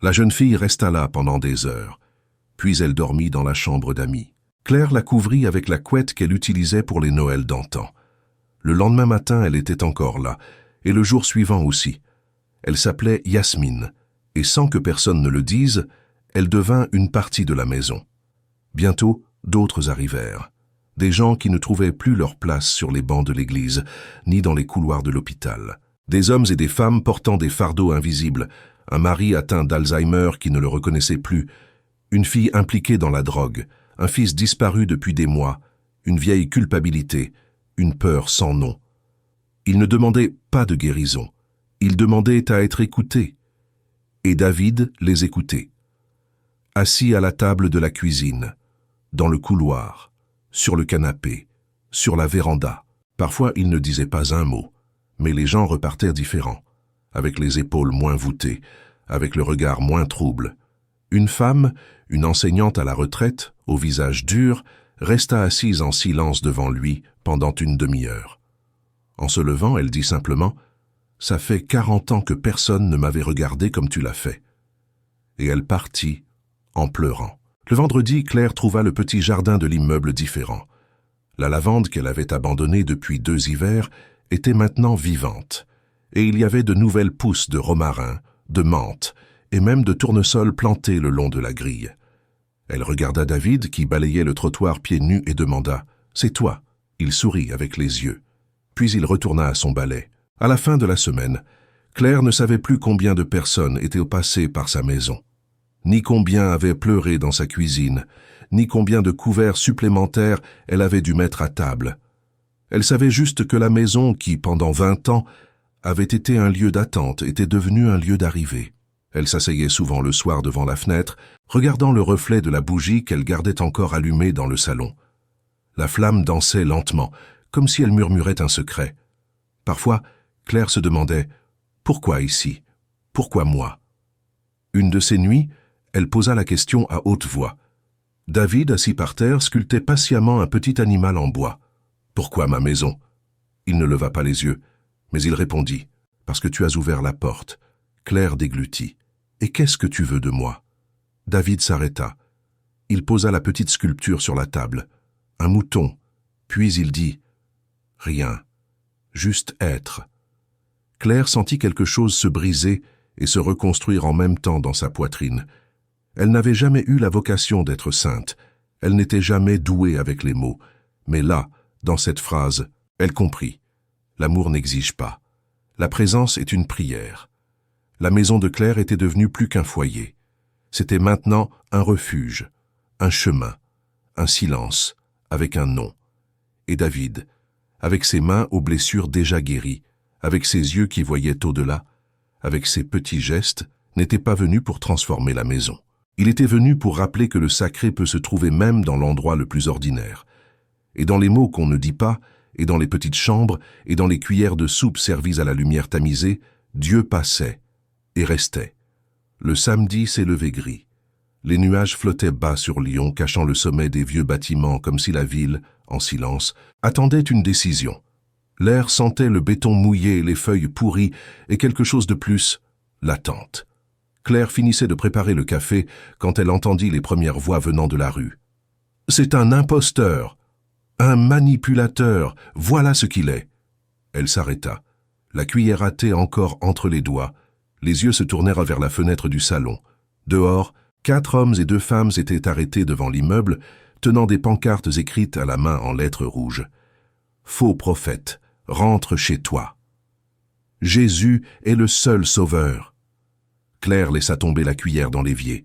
La jeune fille resta là pendant des heures. Puis elle dormit dans la chambre d'amis. Claire la couvrit avec la couette qu'elle utilisait pour les Noëls d'antan. Le lendemain matin, elle était encore là, et le jour suivant aussi. Elle s'appelait Yasmine, et sans que personne ne le dise, elle devint une partie de la maison. Bientôt, d'autres arrivèrent. Des gens qui ne trouvaient plus leur place sur les bancs de l'église, ni dans les couloirs de l'hôpital. Des hommes et des femmes portant des fardeaux invisibles, un mari atteint d'Alzheimer qui ne le reconnaissait plus, une fille impliquée dans la drogue, un fils disparu depuis des mois, une vieille culpabilité, une peur sans nom. Ils ne demandaient pas de guérison, ils demandaient à être écoutés. Et David les écoutait. Assis à la table de la cuisine, dans le couloir, sur le canapé, sur la véranda. Parfois, il ne disait pas un mot, mais les gens repartaient différents, avec les épaules moins voûtées, avec le regard moins trouble. Une femme, une enseignante à la retraite, au visage dur, resta assise en silence devant lui pendant une demi-heure. En se levant, elle dit simplement « Ça fait 40 ans que personne ne m'avait regardé comme tu l'as fait. » Et elle partit en pleurant. Le vendredi, Claire trouva le petit jardin de l'immeuble différent. La lavande qu'elle avait abandonnée depuis 2 hivers était maintenant vivante, et il y avait de nouvelles pousses de romarin, de menthe, et même de tournesol plantés le long de la grille. Elle regarda David qui balayait le trottoir pieds nus et demanda « C'est toi ?» Il sourit avec les yeux. Puis il retourna à son balai. À la fin de la semaine, Claire ne savait plus combien de personnes étaient passées par sa maison, ni combien avaient pleuré dans sa cuisine, ni combien de couverts supplémentaires elle avait dû mettre à table. Elle savait juste que la maison qui, pendant 20 ans, avait été un lieu d'attente, était devenue un lieu d'arrivée. Elle s'asseyait souvent le soir devant la fenêtre, regardant le reflet de la bougie qu'elle gardait encore allumée dans le salon. La flamme dansait lentement, comme si elle murmurait un secret. Parfois, Claire se demandait « Pourquoi ici? Pourquoi moi ?» Une de ces nuits, elle posa la question à haute voix. David, assis par terre, sculptait patiemment un petit animal en bois. « Pourquoi ma maison ?» Il ne leva pas les yeux, mais il répondit « Parce que tu as ouvert la porte. » Claire déglutit. « Et qu'est-ce que tu veux de moi ?» David s'arrêta. Il posa la petite sculpture sur la table. Un mouton. Puis il dit « Rien. Juste être. » Claire sentit quelque chose se briser et se reconstruire en même temps dans sa poitrine. Elle n'avait jamais eu la vocation d'être sainte. Elle n'était jamais douée avec les mots. Mais là, dans cette phrase, elle comprit. L'amour n'exige pas. La présence est une prière. La maison de Claire était devenue plus qu'un foyer. C'était maintenant un refuge, un chemin, un silence, avec un nom. et David, avec ses mains aux blessures déjà guéries, avec ses yeux qui voyaient au-delà, avec ses petits gestes, n'était pas venu pour transformer la maison. Il était venu pour rappeler que le sacré peut se trouver même dans l'endroit le plus ordinaire. Et dans les mots qu'on ne dit pas, et dans les petites chambres, et dans les cuillères de soupe servies à la lumière tamisée, Dieu passait et restait. Le samedi s'est levé gris. Les nuages flottaient bas sur Lyon, cachant le sommet des vieux bâtiments comme si la ville, en silence, attendait une décision. L'air sentait le béton mouillé, les feuilles pourries et quelque chose de plus, l'attente. Claire finissait de préparer le café quand elle entendit les premières voix venant de la rue. « C'est un imposteur, un manipulateur, voilà ce qu'il est !» Elle s'arrêta, la cuillère hâtée encore entre les doigts. Les yeux se tournèrent vers la fenêtre du salon. Dehors, 4 hommes et 2 femmes étaient arrêtés devant l'immeuble, tenant des pancartes écrites à la main en lettres rouges. « Faux prophète, rentre chez toi. Jésus est le seul sauveur. » Claire laissa tomber la cuillère dans l'évier.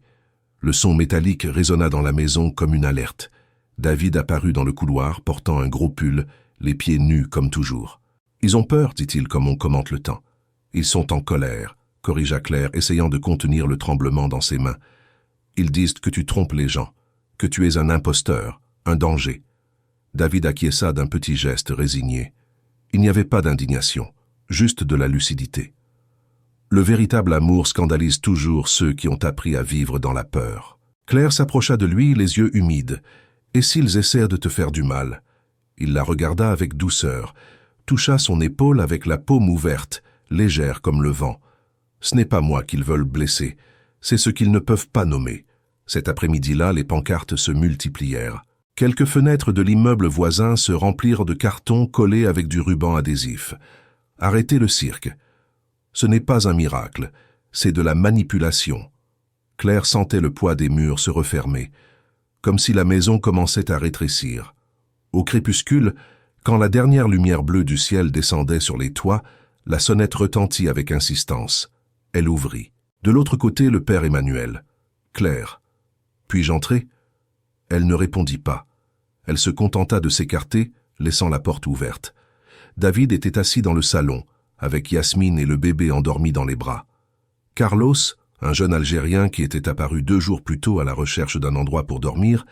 Le son métallique résonna dans la maison comme une alerte. David apparut dans le couloir, portant un gros pull, les pieds nus comme toujours. « Ils ont peur, dit-il comme on commente le temps. Ils sont en colère, corrigea Claire, essayant de contenir le tremblement dans ses mains. Ils disent que tu trompes les gens, que tu es un imposteur, un danger. David acquiesça d'un petit geste résigné. Il n'y avait pas d'indignation, juste de la lucidité. Le véritable amour scandalise toujours ceux qui ont appris à vivre dans la peur. Claire s'approcha de lui, les yeux humides. Et s'ils essayent de te faire du mal? Il la regarda avec douceur, toucha son épaule avec la paume ouverte, légère comme le vent. Ce n'est pas moi qu'ils veulent blesser, c'est ce qu'ils ne peuvent pas nommer. Cet après-midi-là, les pancartes se multiplièrent. Quelques fenêtres de l'immeuble voisin se remplirent de cartons collés avec du ruban adhésif. Arrêtez le cirque. Ce n'est pas un miracle, c'est de la manipulation. Claire sentait le poids des murs se refermer, comme si la maison commençait à rétrécir. Au crépuscule, quand la dernière lumière bleue du ciel descendait sur les toits, la sonnette retentit avec insistance. Elle ouvrit. De l'autre côté, le père Emmanuel. « Claire, puis-je entrer ?» Elle ne répondit pas. Elle se contenta de s'écarter, laissant la porte ouverte. David était assis dans le salon, avec Yasmine et le bébé endormi dans les bras. Carlos, un jeune Algérien qui était apparu 2 jours plus tôt à la recherche d'un endroit pour dormir,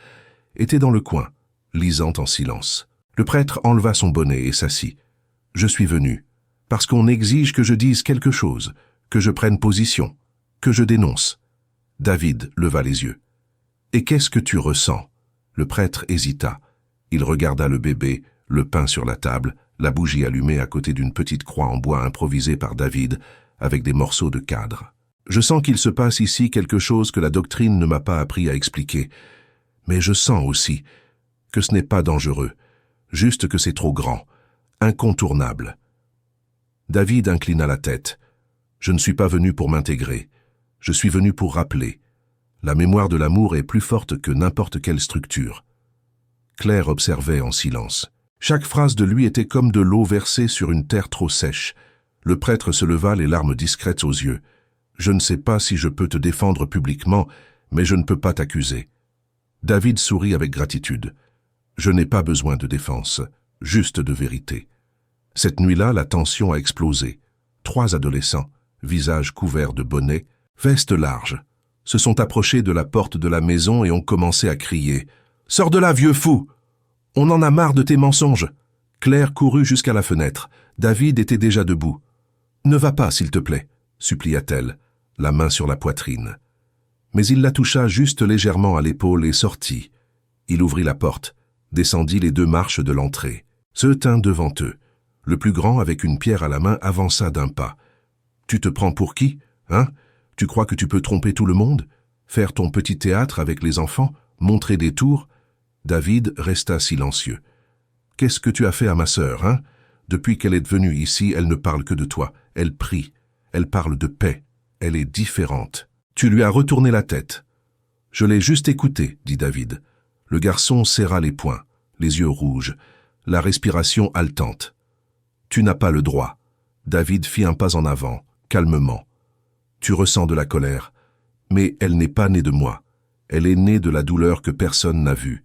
était dans le coin, lisant en silence. Le prêtre enleva son bonnet et s'assit. « Je suis venu, parce qu'on exige que je dise quelque chose, que je prenne position, que je dénonce. » David leva les yeux. « Et qu'est-ce que tu ressens ?» Le prêtre hésita. Il regarda le bébé, le pain sur la table, la bougie allumée à côté d'une petite croix en bois improvisée par David, avec des morceaux de cadre. « Je sens qu'il se passe ici quelque chose que la doctrine ne m'a pas appris à expliquer. Mais je sens aussi que ce n'est pas dangereux, juste que c'est trop grand, incontournable. » David inclina la tête. « Je ne suis pas venu pour m'intégrer. Je suis venu pour rappeler. La mémoire de l'amour est plus forte que n'importe quelle structure. » Claire observait en silence. Chaque phrase de lui était comme de l'eau versée sur une terre trop sèche. Le prêtre se leva, les larmes discrètes aux yeux. « Je ne sais pas si je peux te défendre publiquement, mais je ne peux pas t'accuser. » David sourit avec gratitude. « Je n'ai pas besoin de défense, juste de vérité. » Cette nuit-là, la tension a explosé. 3 adolescents, visages couverts de bonnets, vestes larges, se sont approchés de la porte de la maison et ont commencé à crier « Sors de là, vieux fou! On en a marre de tes mensonges !» Claire courut jusqu'à la fenêtre. David était déjà debout. « Ne va pas, s'il te plaît !» supplia-t-elle, la main sur la poitrine. Mais il la toucha juste légèrement à l'épaule et sortit. Il ouvrit la porte, descendit les 2 marches de l'entrée, se tint devant eux. Le plus grand, avec une pierre à la main, avança d'un pas. « Tu te prends pour qui, hein? Tu crois que tu peux tromper tout le monde? Faire ton petit théâtre avec les enfants? Montrer des tours ?» David resta silencieux. « Qu'est-ce que tu as fait à ma sœur, hein? Depuis qu'elle est venue ici, elle ne parle que de toi. Elle prie. Elle parle de paix. Elle est différente. Tu lui as retourné la tête. »« Je l'ai juste écoutée, » dit David. Le garçon serra les poings, les yeux rouges, la respiration haletante. « Tu n'as pas le droit. » David fit un pas en avant, calmement. « Tu ressens de la colère, mais elle n'est pas née de moi. Elle est née de la douleur que personne n'a vue,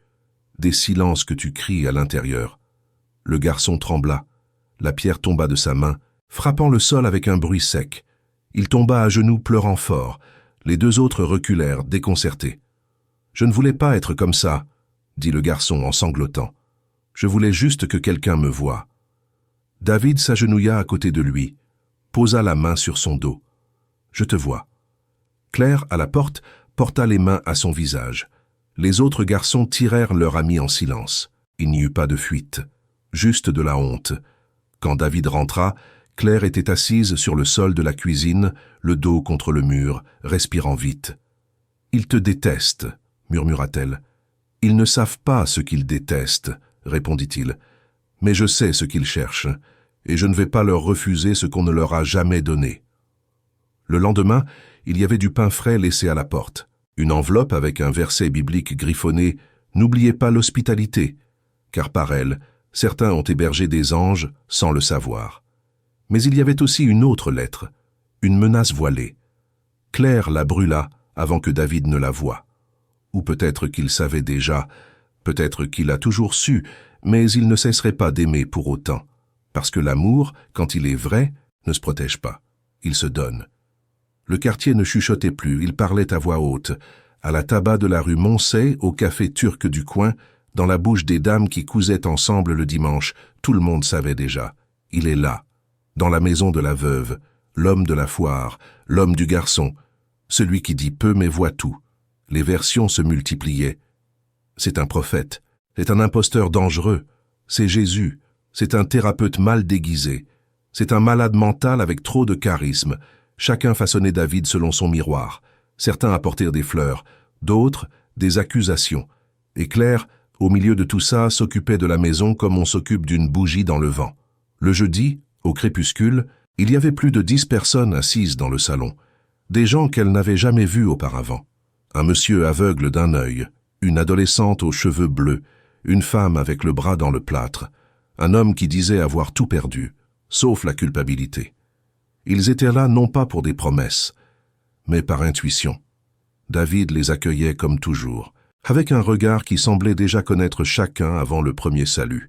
des silences que tu cries à l'intérieur. Le garçon trembla. La pierre tomba de sa main, frappant le sol avec un bruit sec. Il tomba à genoux pleurant fort. Les deux autres reculèrent, déconcertés. « Je ne voulais pas être comme ça, » dit le garçon en sanglotant. « Je voulais juste que quelqu'un me voie. » David s'agenouilla à côté de lui, posa la main sur son dos. « Je te vois. » Claire, à la porte, porta les mains à son visage. Les autres garçons tirèrent leur ami en silence. Il n'y eut pas de fuite, juste de la honte. Quand David rentra, Claire était assise sur le sol de la cuisine, le dos contre le mur, respirant vite. « Ils te détestent, » murmura-t-elle. « Ils ne savent pas ce qu'ils détestent, » répondit-il. « Mais je sais ce qu'ils cherchent, et je ne vais pas leur refuser ce qu'on ne leur a jamais donné. » Le lendemain, il y avait du pain frais laissé à la porte. Une enveloppe avec un verset biblique griffonné « N'oubliez pas l'hospitalité », car par elle, certains ont hébergé des anges sans le savoir. Mais il y avait aussi une autre lettre, une menace voilée. Claire la brûla avant que David ne la voie. Ou peut-être qu'il savait déjà, peut-être qu'il a toujours su, mais il ne cesserait pas d'aimer pour autant, parce que l'amour, quand il est vrai, ne se protège pas, il se donne. Le quartier ne chuchotait plus, il parlait à voix haute, à la tabac de la rue Moncey, au café turc du coin, dans la bouche des dames qui cousaient ensemble le dimanche, tout le monde savait déjà. Il est là, dans la maison de la veuve, l'homme de la foire, l'homme du garçon, celui qui dit peu mais voit tout. Les versions se multipliaient. C'est un prophète, c'est un imposteur dangereux, c'est Jésus, c'est un thérapeute mal déguisé, c'est un malade mental avec trop de charisme. Chacun façonnait David selon son miroir. Certains apportèrent des fleurs, d'autres des accusations. Et Claire, au milieu de tout ça, s'occupait de la maison comme on s'occupe d'une bougie dans le vent. Le jeudi, au crépuscule, il y avait plus de 10 personnes assises dans le salon, des gens qu'elle n'avait jamais vus auparavant. Un monsieur aveugle d'un œil, une adolescente aux cheveux bleus, une femme avec le bras dans le plâtre, un homme qui disait avoir tout perdu, sauf la culpabilité. Ils étaient là non pas pour des promesses, mais par intuition. David les accueillait comme toujours, avec un regard qui semblait déjà connaître chacun avant le premier salut.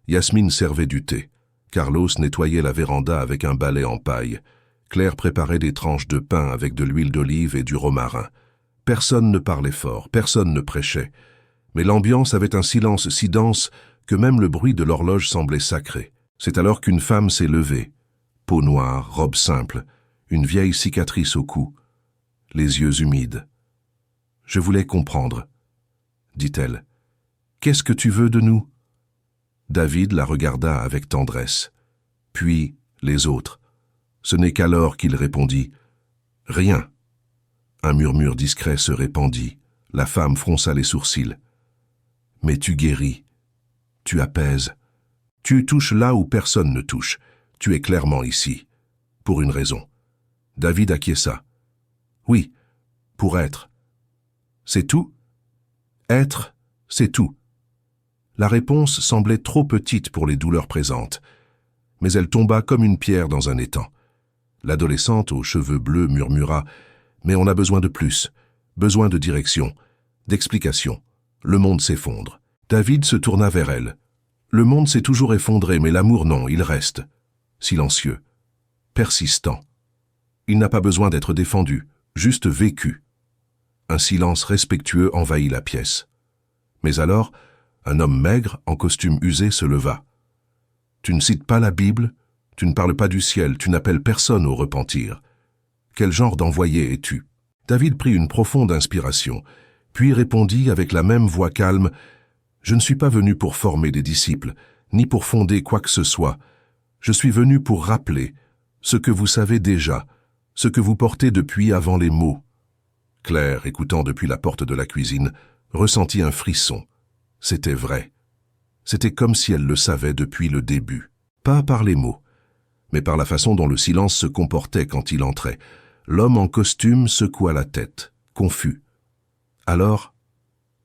Yasmine servait du thé. Carlos nettoyait la véranda avec un balai en paille. Claire préparait des tranches de pain avec de l'huile d'olive et du romarin. Personne ne parlait fort, personne ne prêchait. Mais l'ambiance avait un silence si dense que même le bruit de l'horloge semblait sacré. C'est alors qu'une femme s'est levée. Peau noire, robe simple, une vieille cicatrice au cou, les yeux humides. « Je voulais comprendre, » dit-elle. « Qu'est-ce que tu veux de nous ?» David la regarda avec tendresse. Puis les autres. Ce n'est qu'alors qu'il répondit « Rien ». Un murmure discret se répandit. La femme fronça les sourcils. « Mais tu guéris, tu apaises, tu touches là où personne ne touche. Tu es clairement ici, pour une raison. » David acquiesça. « Oui, pour être. » « C'est tout ? » « Être, c'est tout. » La réponse semblait trop petite pour les douleurs présentes, mais elle tomba comme une pierre dans un étang. L'adolescente aux cheveux bleus murmura « Mais on a besoin de plus, besoin de direction, d'explication. Le monde s'effondre. » David se tourna vers elle. « Le monde s'est toujours effondré, mais l'amour non, il reste. Silencieux, persistant. Il n'a pas besoin d'être défendu, juste vécu. » Un silence respectueux envahit la pièce. Mais alors, un homme maigre, en costume usé, se leva. « Tu ne cites pas la Bible, tu ne parles pas du ciel, tu n'appelles personne au repentir. Quel genre d'envoyé es-tu » David prit une profonde inspiration, puis répondit avec la même voix calme « Je ne suis pas venu pour former des disciples, ni pour fonder quoi que ce soit. Je suis venu pour rappeler ce que vous savez déjà, ce que vous portez depuis avant les mots. » Claire, écoutant depuis la porte de la cuisine, ressentit un frisson. C'était vrai. C'était comme si elle le savait depuis le début. Pas par les mots, mais par la façon dont le silence se comportait quand il entrait. L'homme en costume secoua la tête, confus. « Alors,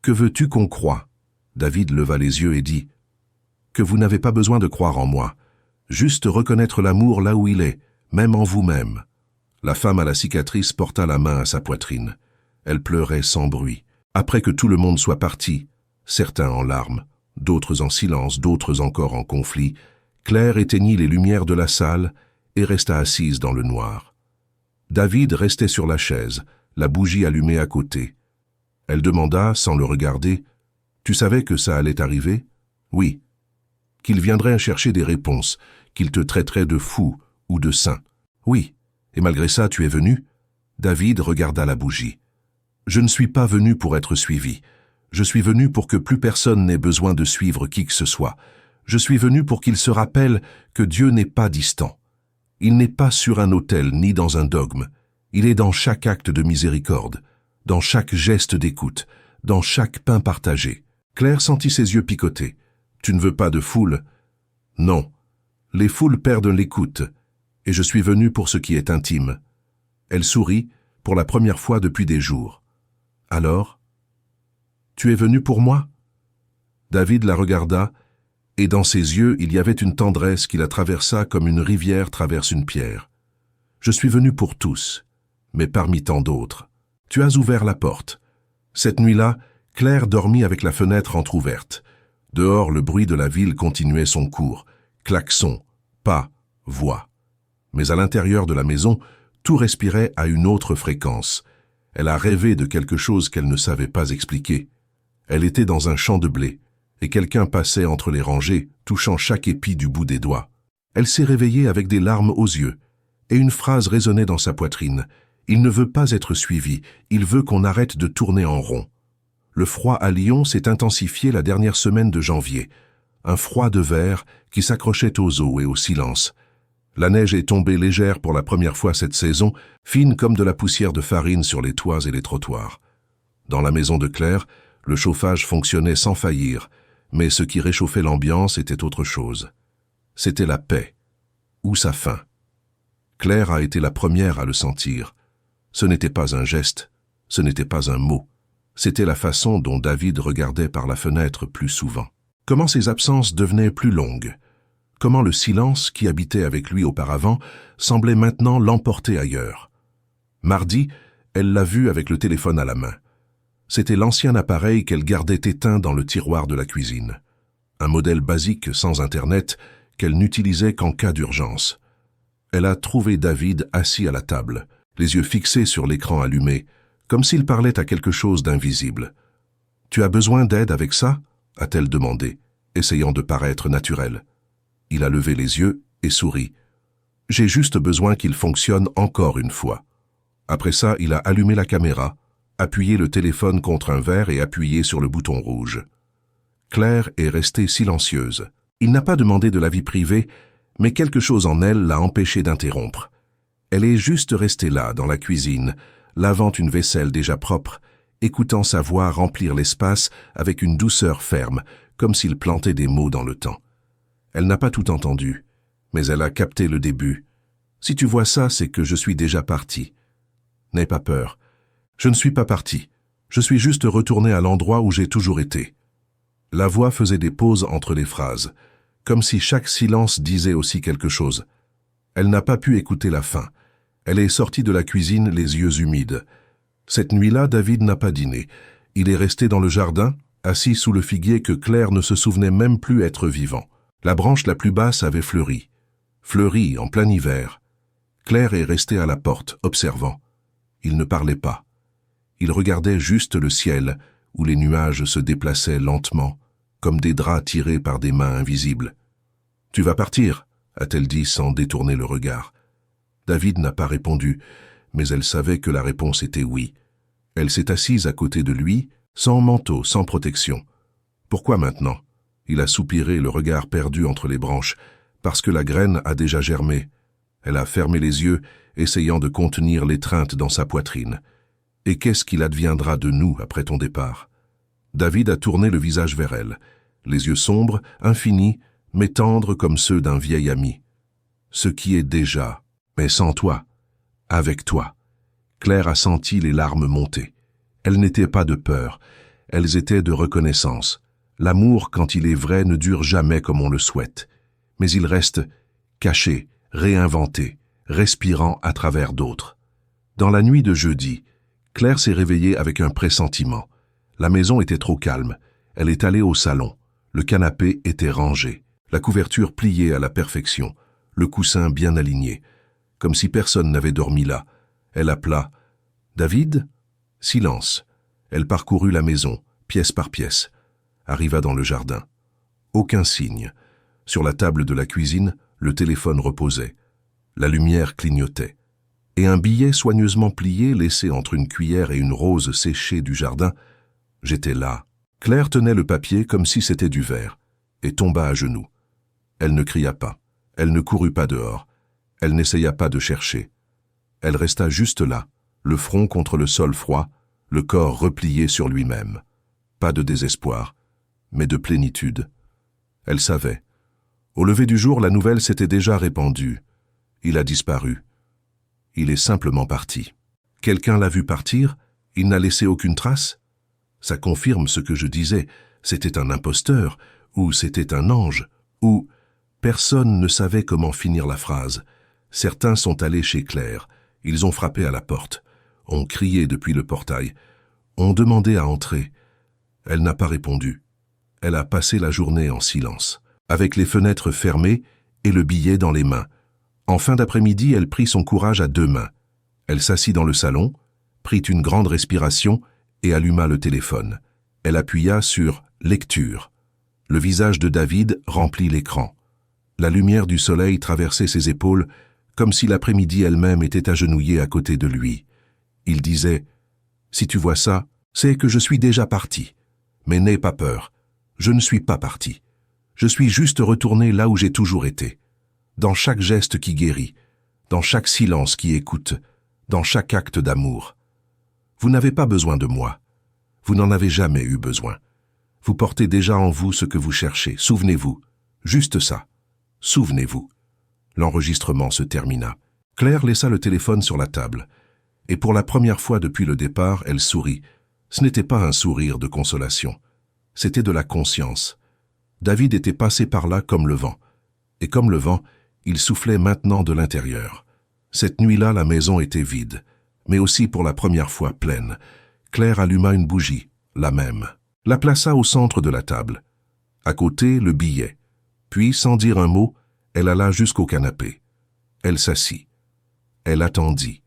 que veux-tu qu'on croie ?» David leva les yeux et dit « Que vous n'avez pas besoin de croire en moi, juste reconnaître l'amour là où il est, même en vous-même. » La femme à la cicatrice porta la main à sa poitrine. Elle pleurait sans bruit. Après que tout le monde soit parti, certains en larmes, d'autres en silence, d'autres encore en conflit, Claire éteignit les lumières de la salle et resta assise dans le noir. David restait sur la chaise, la bougie allumée à côté. Elle demanda, sans le regarder, « Tu savais que ça allait arriver ?»« Oui. » « Qu'il viendrait chercher des réponses, qu'il te traiterait de fou ou de saint. »« Oui. Et malgré ça, tu es venu ?» David regarda la bougie. « Je ne suis pas venu pour être suivi. Je suis venu pour que plus personne n'ait besoin de suivre qui que ce soit. Je suis venu pour qu'il se rappelle que Dieu n'est pas distant. Il n'est pas sur un autel ni dans un dogme. Il est dans chaque acte de miséricorde, dans chaque geste d'écoute, dans chaque pain partagé. » Claire sentit ses yeux picoter. « Tu ne veux pas de foule ?»« Non. Les foules perdent l'écoute, et je suis venu pour ce qui est intime. » Elle sourit, pour la première fois depuis des jours. « Alors ? Tu es venu pour moi ?» David la regarda, et dans ses yeux il y avait une tendresse qui la traversa comme une rivière traverse une pierre. « Je suis venu pour tous, mais parmi tant d'autres. Tu as ouvert la porte. Cette nuit-là, Claire dormit avec la fenêtre entr'ouverte. Dehors, le bruit de la ville continuait son cours. Klaxons, pas, voix. Mais à l'intérieur de la maison, tout respirait à une autre fréquence. Elle a rêvé de quelque chose qu'elle ne savait pas expliquer. Elle était dans un champ de blé, et quelqu'un passait entre les rangées, touchant chaque épi du bout des doigts. Elle s'est réveillée avec des larmes aux yeux, et une phrase résonnait dans sa poitrine. « Il ne veut pas être suivi, il veut qu'on arrête de tourner en rond. » Le froid à Lyon s'est intensifié la dernière semaine de janvier. Un froid de verre qui s'accrochait aux os et au silence. La neige est tombée légère pour la première fois cette saison, fine comme de la poussière de farine sur les toits et les trottoirs. Dans la maison de Claire, le chauffage fonctionnait sans faillir, mais ce qui réchauffait l'ambiance était autre chose. C'était la paix, ou sa faim. Claire a été la première à le sentir. Ce n'était pas un geste, ce n'était pas un mot. C'était la façon dont David regardait par la fenêtre plus souvent. Comment ses absences devenaient plus longues. Comment le silence qui habitait avec lui auparavant semblait maintenant l'emporter ailleurs. Mardi, elle l'a vu avec le téléphone à la main. C'était l'ancien appareil qu'elle gardait éteint dans le tiroir de la cuisine. Un modèle basique sans Internet qu'elle n'utilisait qu'en cas d'urgence. Elle a trouvé David assis à la table, les yeux fixés sur l'écran allumé, comme s'il parlait à quelque chose d'invisible. « Tu as besoin d'aide avec ça ?» a-t-elle demandé, essayant de paraître naturelle. Il a levé les yeux et sourit. « J'ai juste besoin qu'il fonctionne encore une fois. » Après ça, il a allumé la caméra, appuyé le téléphone contre un verre et appuyé sur le bouton rouge. Claire est restée silencieuse. Il n'a pas demandé de la vie privée, mais quelque chose en elle l'a empêché d'interrompre. Elle est juste restée là, dans la cuisine, lavant une vaisselle déjà propre, écoutant sa voix remplir l'espace avec une douceur ferme, comme s'il plantait des mots dans le temps. Elle n'a pas tout entendu, mais elle a capté le début. « Si tu vois ça, c'est que je suis déjà parti. » N'aie pas peur. Je ne suis pas parti. Je suis juste retourné à l'endroit où j'ai toujours été. La voix faisait des pauses entre les phrases, comme si chaque silence disait aussi quelque chose. Elle n'a pas pu écouter la fin. Elle est sortie de la cuisine les yeux humides. Cette nuit-là, David n'a pas dîné. Il est resté dans le jardin, assis sous le figuier que Claire ne se souvenait même plus être vivant. La branche la plus basse avait fleuri. Fleuri en plein hiver. Claire est restée à la porte, observant. Il ne parlait pas. Il regardait juste le ciel, où les nuages se déplaçaient lentement, comme des draps tirés par des mains invisibles. « Tu vas partir ?» a-t-elle dit sans détourner le regard. David n'a pas répondu, mais elle savait que la réponse était oui. Elle s'est assise à côté de lui, sans manteau, sans protection. Pourquoi maintenant? Il a soupiré, le regard perdu entre les branches, parce que la graine a déjà germé. Elle a fermé les yeux, essayant de contenir l'étreinte dans sa poitrine. Et qu'est-ce qu'il adviendra de nous après ton départ? David a tourné le visage vers elle, les yeux sombres, infinis, mais tendres comme ceux d'un vieil ami. Ce qui est déjà, mais sans toi, avec toi. Claire a senti les larmes monter. Elles n'étaient pas de peur, elles étaient de reconnaissance. L'amour, quand il est vrai, ne dure jamais comme on le souhaite, mais il reste caché, réinventé, respirant à travers d'autres. Dans la nuit de jeudi, Claire s'est réveillée avec un pressentiment. La maison était trop calme. Elle est allée au salon. Le canapé était rangé, la couverture pliée à la perfection, le coussin bien aligné, comme si personne n'avait dormi là. Elle appela « David ?» Silence. Elle parcourut la maison, pièce par pièce, arriva dans le jardin. Aucun signe. Sur la table de la cuisine, le téléphone reposait. La lumière clignotait. Et un billet soigneusement plié, laissé entre une cuillère et une rose séchée du jardin. J'étais là. Claire tenait le papier comme si c'était du verre, et tomba à genoux. Elle ne cria pas. Elle ne courut pas dehors. Elle n'essaya pas de chercher. Elle resta juste là, le front contre le sol froid, le corps replié sur lui-même. Pas de désespoir, mais de plénitude. Elle savait. Au lever du jour, la nouvelle s'était déjà répandue. Il a disparu. Il est simplement parti. Quelqu'un l'a vu partir? Il n'a laissé aucune trace? Ça confirme ce que je disais. C'était un imposteur, ou c'était un ange, ou... Personne ne savait comment finir la phrase. Certains sont allés chez Claire. Ils ont frappé à la porte. On criait depuis le portail. On demandait à entrer. Elle n'a pas répondu. Elle a passé la journée en silence, avec les fenêtres fermées et le billet dans les mains. En fin d'après-midi, elle prit son courage à deux mains. Elle s'assit dans le salon, prit une grande respiration et alluma le téléphone. Elle appuya sur « Lecture ». Le visage de David remplit l'écran. La lumière du soleil traversait ses épaules comme si l'après-midi elle-même était agenouillée à côté de lui. Il disait « Si tu vois ça, c'est que je suis déjà parti. Mais n'aie pas peur, je ne suis pas parti. Je suis juste retourné là où j'ai toujours été. Dans chaque geste qui guérit, dans chaque silence qui écoute, dans chaque acte d'amour. Vous n'avez pas besoin de moi. Vous n'en avez jamais eu besoin. Vous portez déjà en vous ce que vous cherchez. Souvenez-vous. Juste ça. Souvenez-vous. » L'enregistrement se termina. Claire laissa le téléphone sur la table. Et pour la première fois depuis le départ, elle sourit. Ce n'était pas un sourire de consolation. C'était de la conscience. David était passé par là comme le vent. Et comme le vent, il soufflait maintenant de l'intérieur. Cette nuit-là, la maison était vide, mais aussi pour la première fois pleine. Claire alluma une bougie, la même. La plaça au centre de la table. À côté, le billet. Puis, sans dire un mot, elle alla jusqu'au canapé. Elle s'assit. Elle attendit.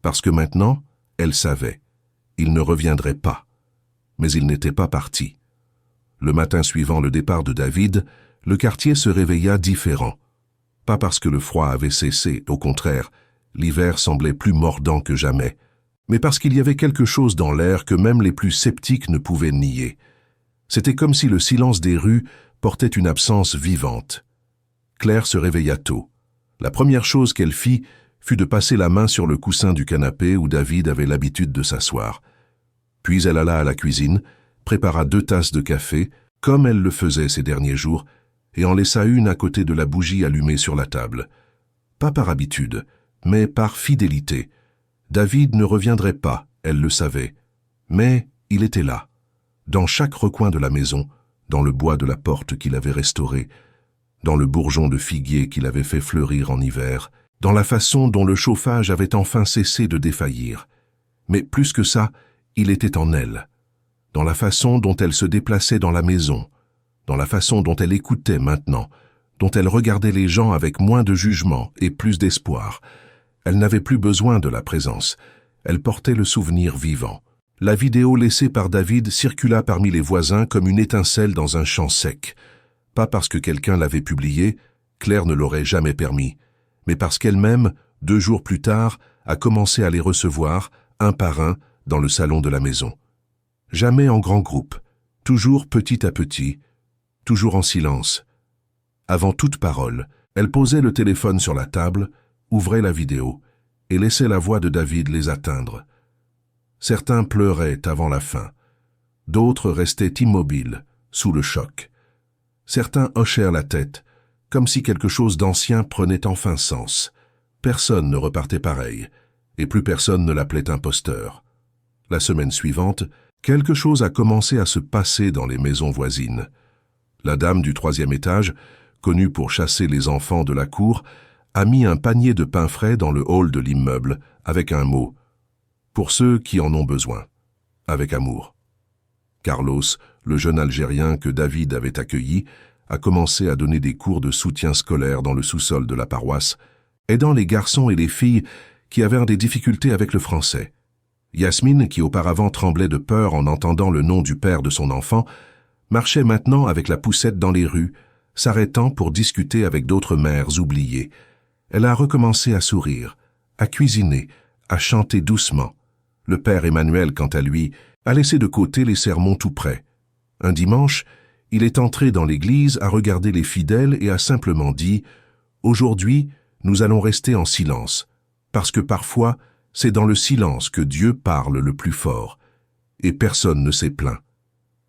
Parce que maintenant, elle savait. Il ne reviendrait pas. Mais il n'était pas parti. Le matin suivant le départ de David, le quartier se réveilla différent. Pas parce que le froid avait cessé, au contraire, l'hiver semblait plus mordant que jamais, mais parce qu'il y avait quelque chose dans l'air que même les plus sceptiques ne pouvaient nier. C'était comme si le silence des rues portait une absence vivante. Claire se réveilla tôt. La première chose qu'elle fit fut de passer la main sur le coussin du canapé où David avait l'habitude de s'asseoir. Puis elle alla à la cuisine, prépara 2 tasses de café, comme elle le faisait ces derniers jours, et en laissa une à côté de la bougie allumée sur la table. Pas par habitude, mais par fidélité. David ne reviendrait pas, elle le savait. Mais il était là, dans chaque recoin de la maison, dans le bois de la porte qu'il avait restauré, dans le bourgeon de figuier qu'il avait fait fleurir en hiver, dans la façon dont le chauffage avait enfin cessé de défaillir. Mais plus que ça, il était en elle, dans la façon dont elle se déplaçait dans la maison, dans la façon dont elle écoutait maintenant, dont elle regardait les gens avec moins de jugement et plus d'espoir. Elle n'avait plus besoin de la présence. Elle portait le souvenir vivant. La vidéo laissée par David circula parmi les voisins comme une étincelle dans un champ sec. Pas parce que quelqu'un l'avait publiée, Claire ne l'aurait jamais permis, mais parce qu'elle-même, 2 jours plus tard, a commencé à les recevoir, un par un, dans le salon de la maison. Jamais en grand groupe, toujours petit à petit, toujours en silence. Avant toute parole, elle posait le téléphone sur la table, ouvrait la vidéo et laissait la voix de David les atteindre. Certains pleuraient avant la fin. D'autres restaient immobiles, sous le choc. Certains hochèrent la tête, comme si quelque chose d'ancien prenait enfin sens. Personne ne repartait pareil, et plus personne ne l'appelait imposteur. La semaine suivante, quelque chose a commencé à se passer dans les maisons voisines. La dame du 3e étage, connue pour chasser les enfants de la cour, a mis un panier de pain frais dans le hall de l'immeuble, avec un mot. Pour ceux qui en ont besoin. Avec amour. Carlos le jeune Algérien que David avait accueilli, a commencé à donner des cours de soutien scolaire dans le sous-sol de la paroisse, aidant les garçons et les filles qui avaient des difficultés avec le français. Yasmine, qui auparavant tremblait de peur en entendant le nom du père de son enfant, marchait maintenant avec la poussette dans les rues, s'arrêtant pour discuter avec d'autres mères oubliées. Elle a recommencé à sourire, à cuisiner, à chanter doucement. Le père Emmanuel, quant à lui, a laissé de côté les sermons tout près. Un dimanche, il est entré dans l'église à regarder les fidèles et a simplement dit « Aujourd'hui, nous allons rester en silence, parce que parfois, c'est dans le silence que Dieu parle le plus fort. » Et personne ne s'est plaint.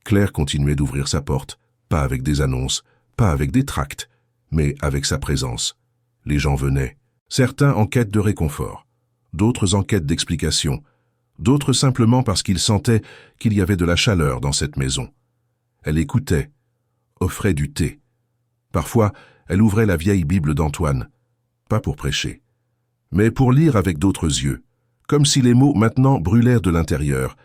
Claire continuait d'ouvrir sa porte, pas avec des annonces, pas avec des tracts, mais avec sa présence. Les gens venaient, certains en quête de réconfort, d'autres en quête d'explication, d'autres simplement parce qu'ils sentaient qu'il y avait de la chaleur dans cette maison. Elle écoutait, offrait du thé. Parfois, elle ouvrait la vieille Bible d'Antoine, pas pour prêcher, mais pour lire avec d'autres yeux, comme si les mots maintenant brûlèrent de l'intérieur,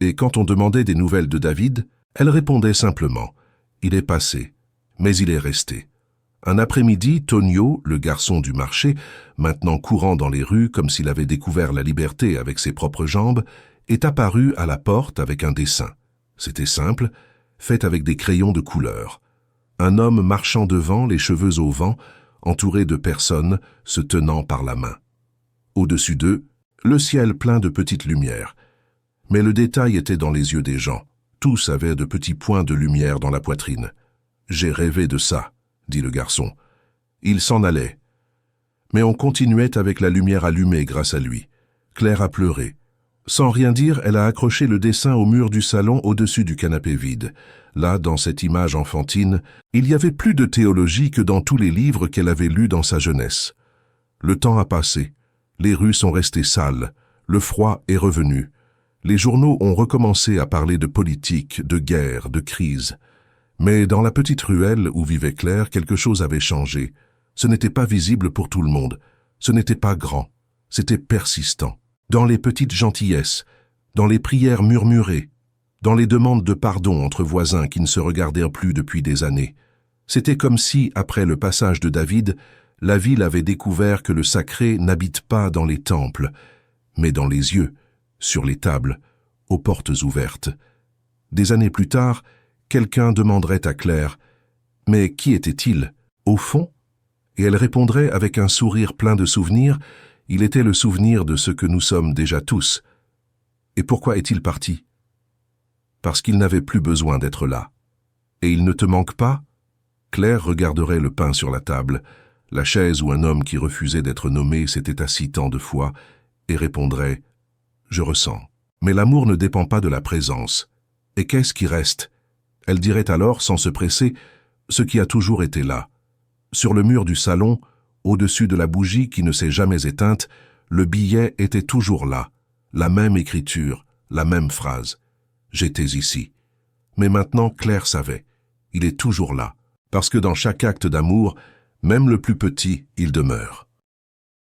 et quand on demandait des nouvelles de David, elle répondait simplement « Il est passé, mais il est resté ». Un après-midi, Tonio, le garçon du marché, maintenant courant dans les rues comme s'il avait découvert la liberté avec ses propres jambes, est apparu à la porte avec un dessin. C'était simple, fait avec des crayons de couleur. Un homme marchant devant, les cheveux au vent, entouré de personnes, se tenant par la main. Au-dessus d'eux, le ciel plein de petites lumières. Mais le détail était dans les yeux des gens. Tous avaient de petits points de lumière dans la poitrine. « J'ai rêvé de ça », dit le garçon. Il s'en allait. Mais on continuait avec la lumière allumée grâce à lui. Claire a pleuré. Sans rien dire, elle a accroché le dessin au mur du salon au-dessus du canapé vide. Là, dans cette image enfantine, il y avait plus de théologie que dans tous les livres qu'elle avait lus dans sa jeunesse. Le temps a passé. Les rues sont restées sales. Le froid est revenu. Les journaux ont recommencé à parler de politique, de guerre, de crise. Mais dans la petite ruelle où vivait Claire, quelque chose avait changé. Ce n'était pas visible pour tout le monde. Ce n'était pas grand. C'était persistant. Dans les petites gentillesses, dans les prières murmurées, dans les demandes de pardon entre voisins qui ne se regardèrent plus depuis des années. C'était comme si, après le passage de David, la ville avait découvert que le sacré n'habite pas dans les temples, mais dans les yeux, sur les tables, aux portes ouvertes. Des années plus tard, quelqu'un demanderait à Claire « Mais qui était-il, au fond ?» Et elle répondrait avec un sourire plein de souvenirs « Il était le souvenir de ce que nous sommes déjà tous. » Et pourquoi est-il parti ? Parce qu'il n'avait plus besoin d'être là. Et il ne te manque pas ? Claire regarderait le pain sur la table, la chaise où un homme qui refusait d'être nommé s'était assis tant de fois, et répondrait « Je ressens. » Mais l'amour ne dépend pas de la présence. Et qu'est-ce qui reste ? Elle dirait alors, sans se presser, ce qui a toujours été là. Sur le mur du salon, au-dessus de la bougie qui ne s'est jamais éteinte, le billet était toujours là, la même écriture, la même phrase. J'étais ici. Mais maintenant, Claire savait. Il est toujours là, parce que dans chaque acte d'amour, même le plus petit, il demeure.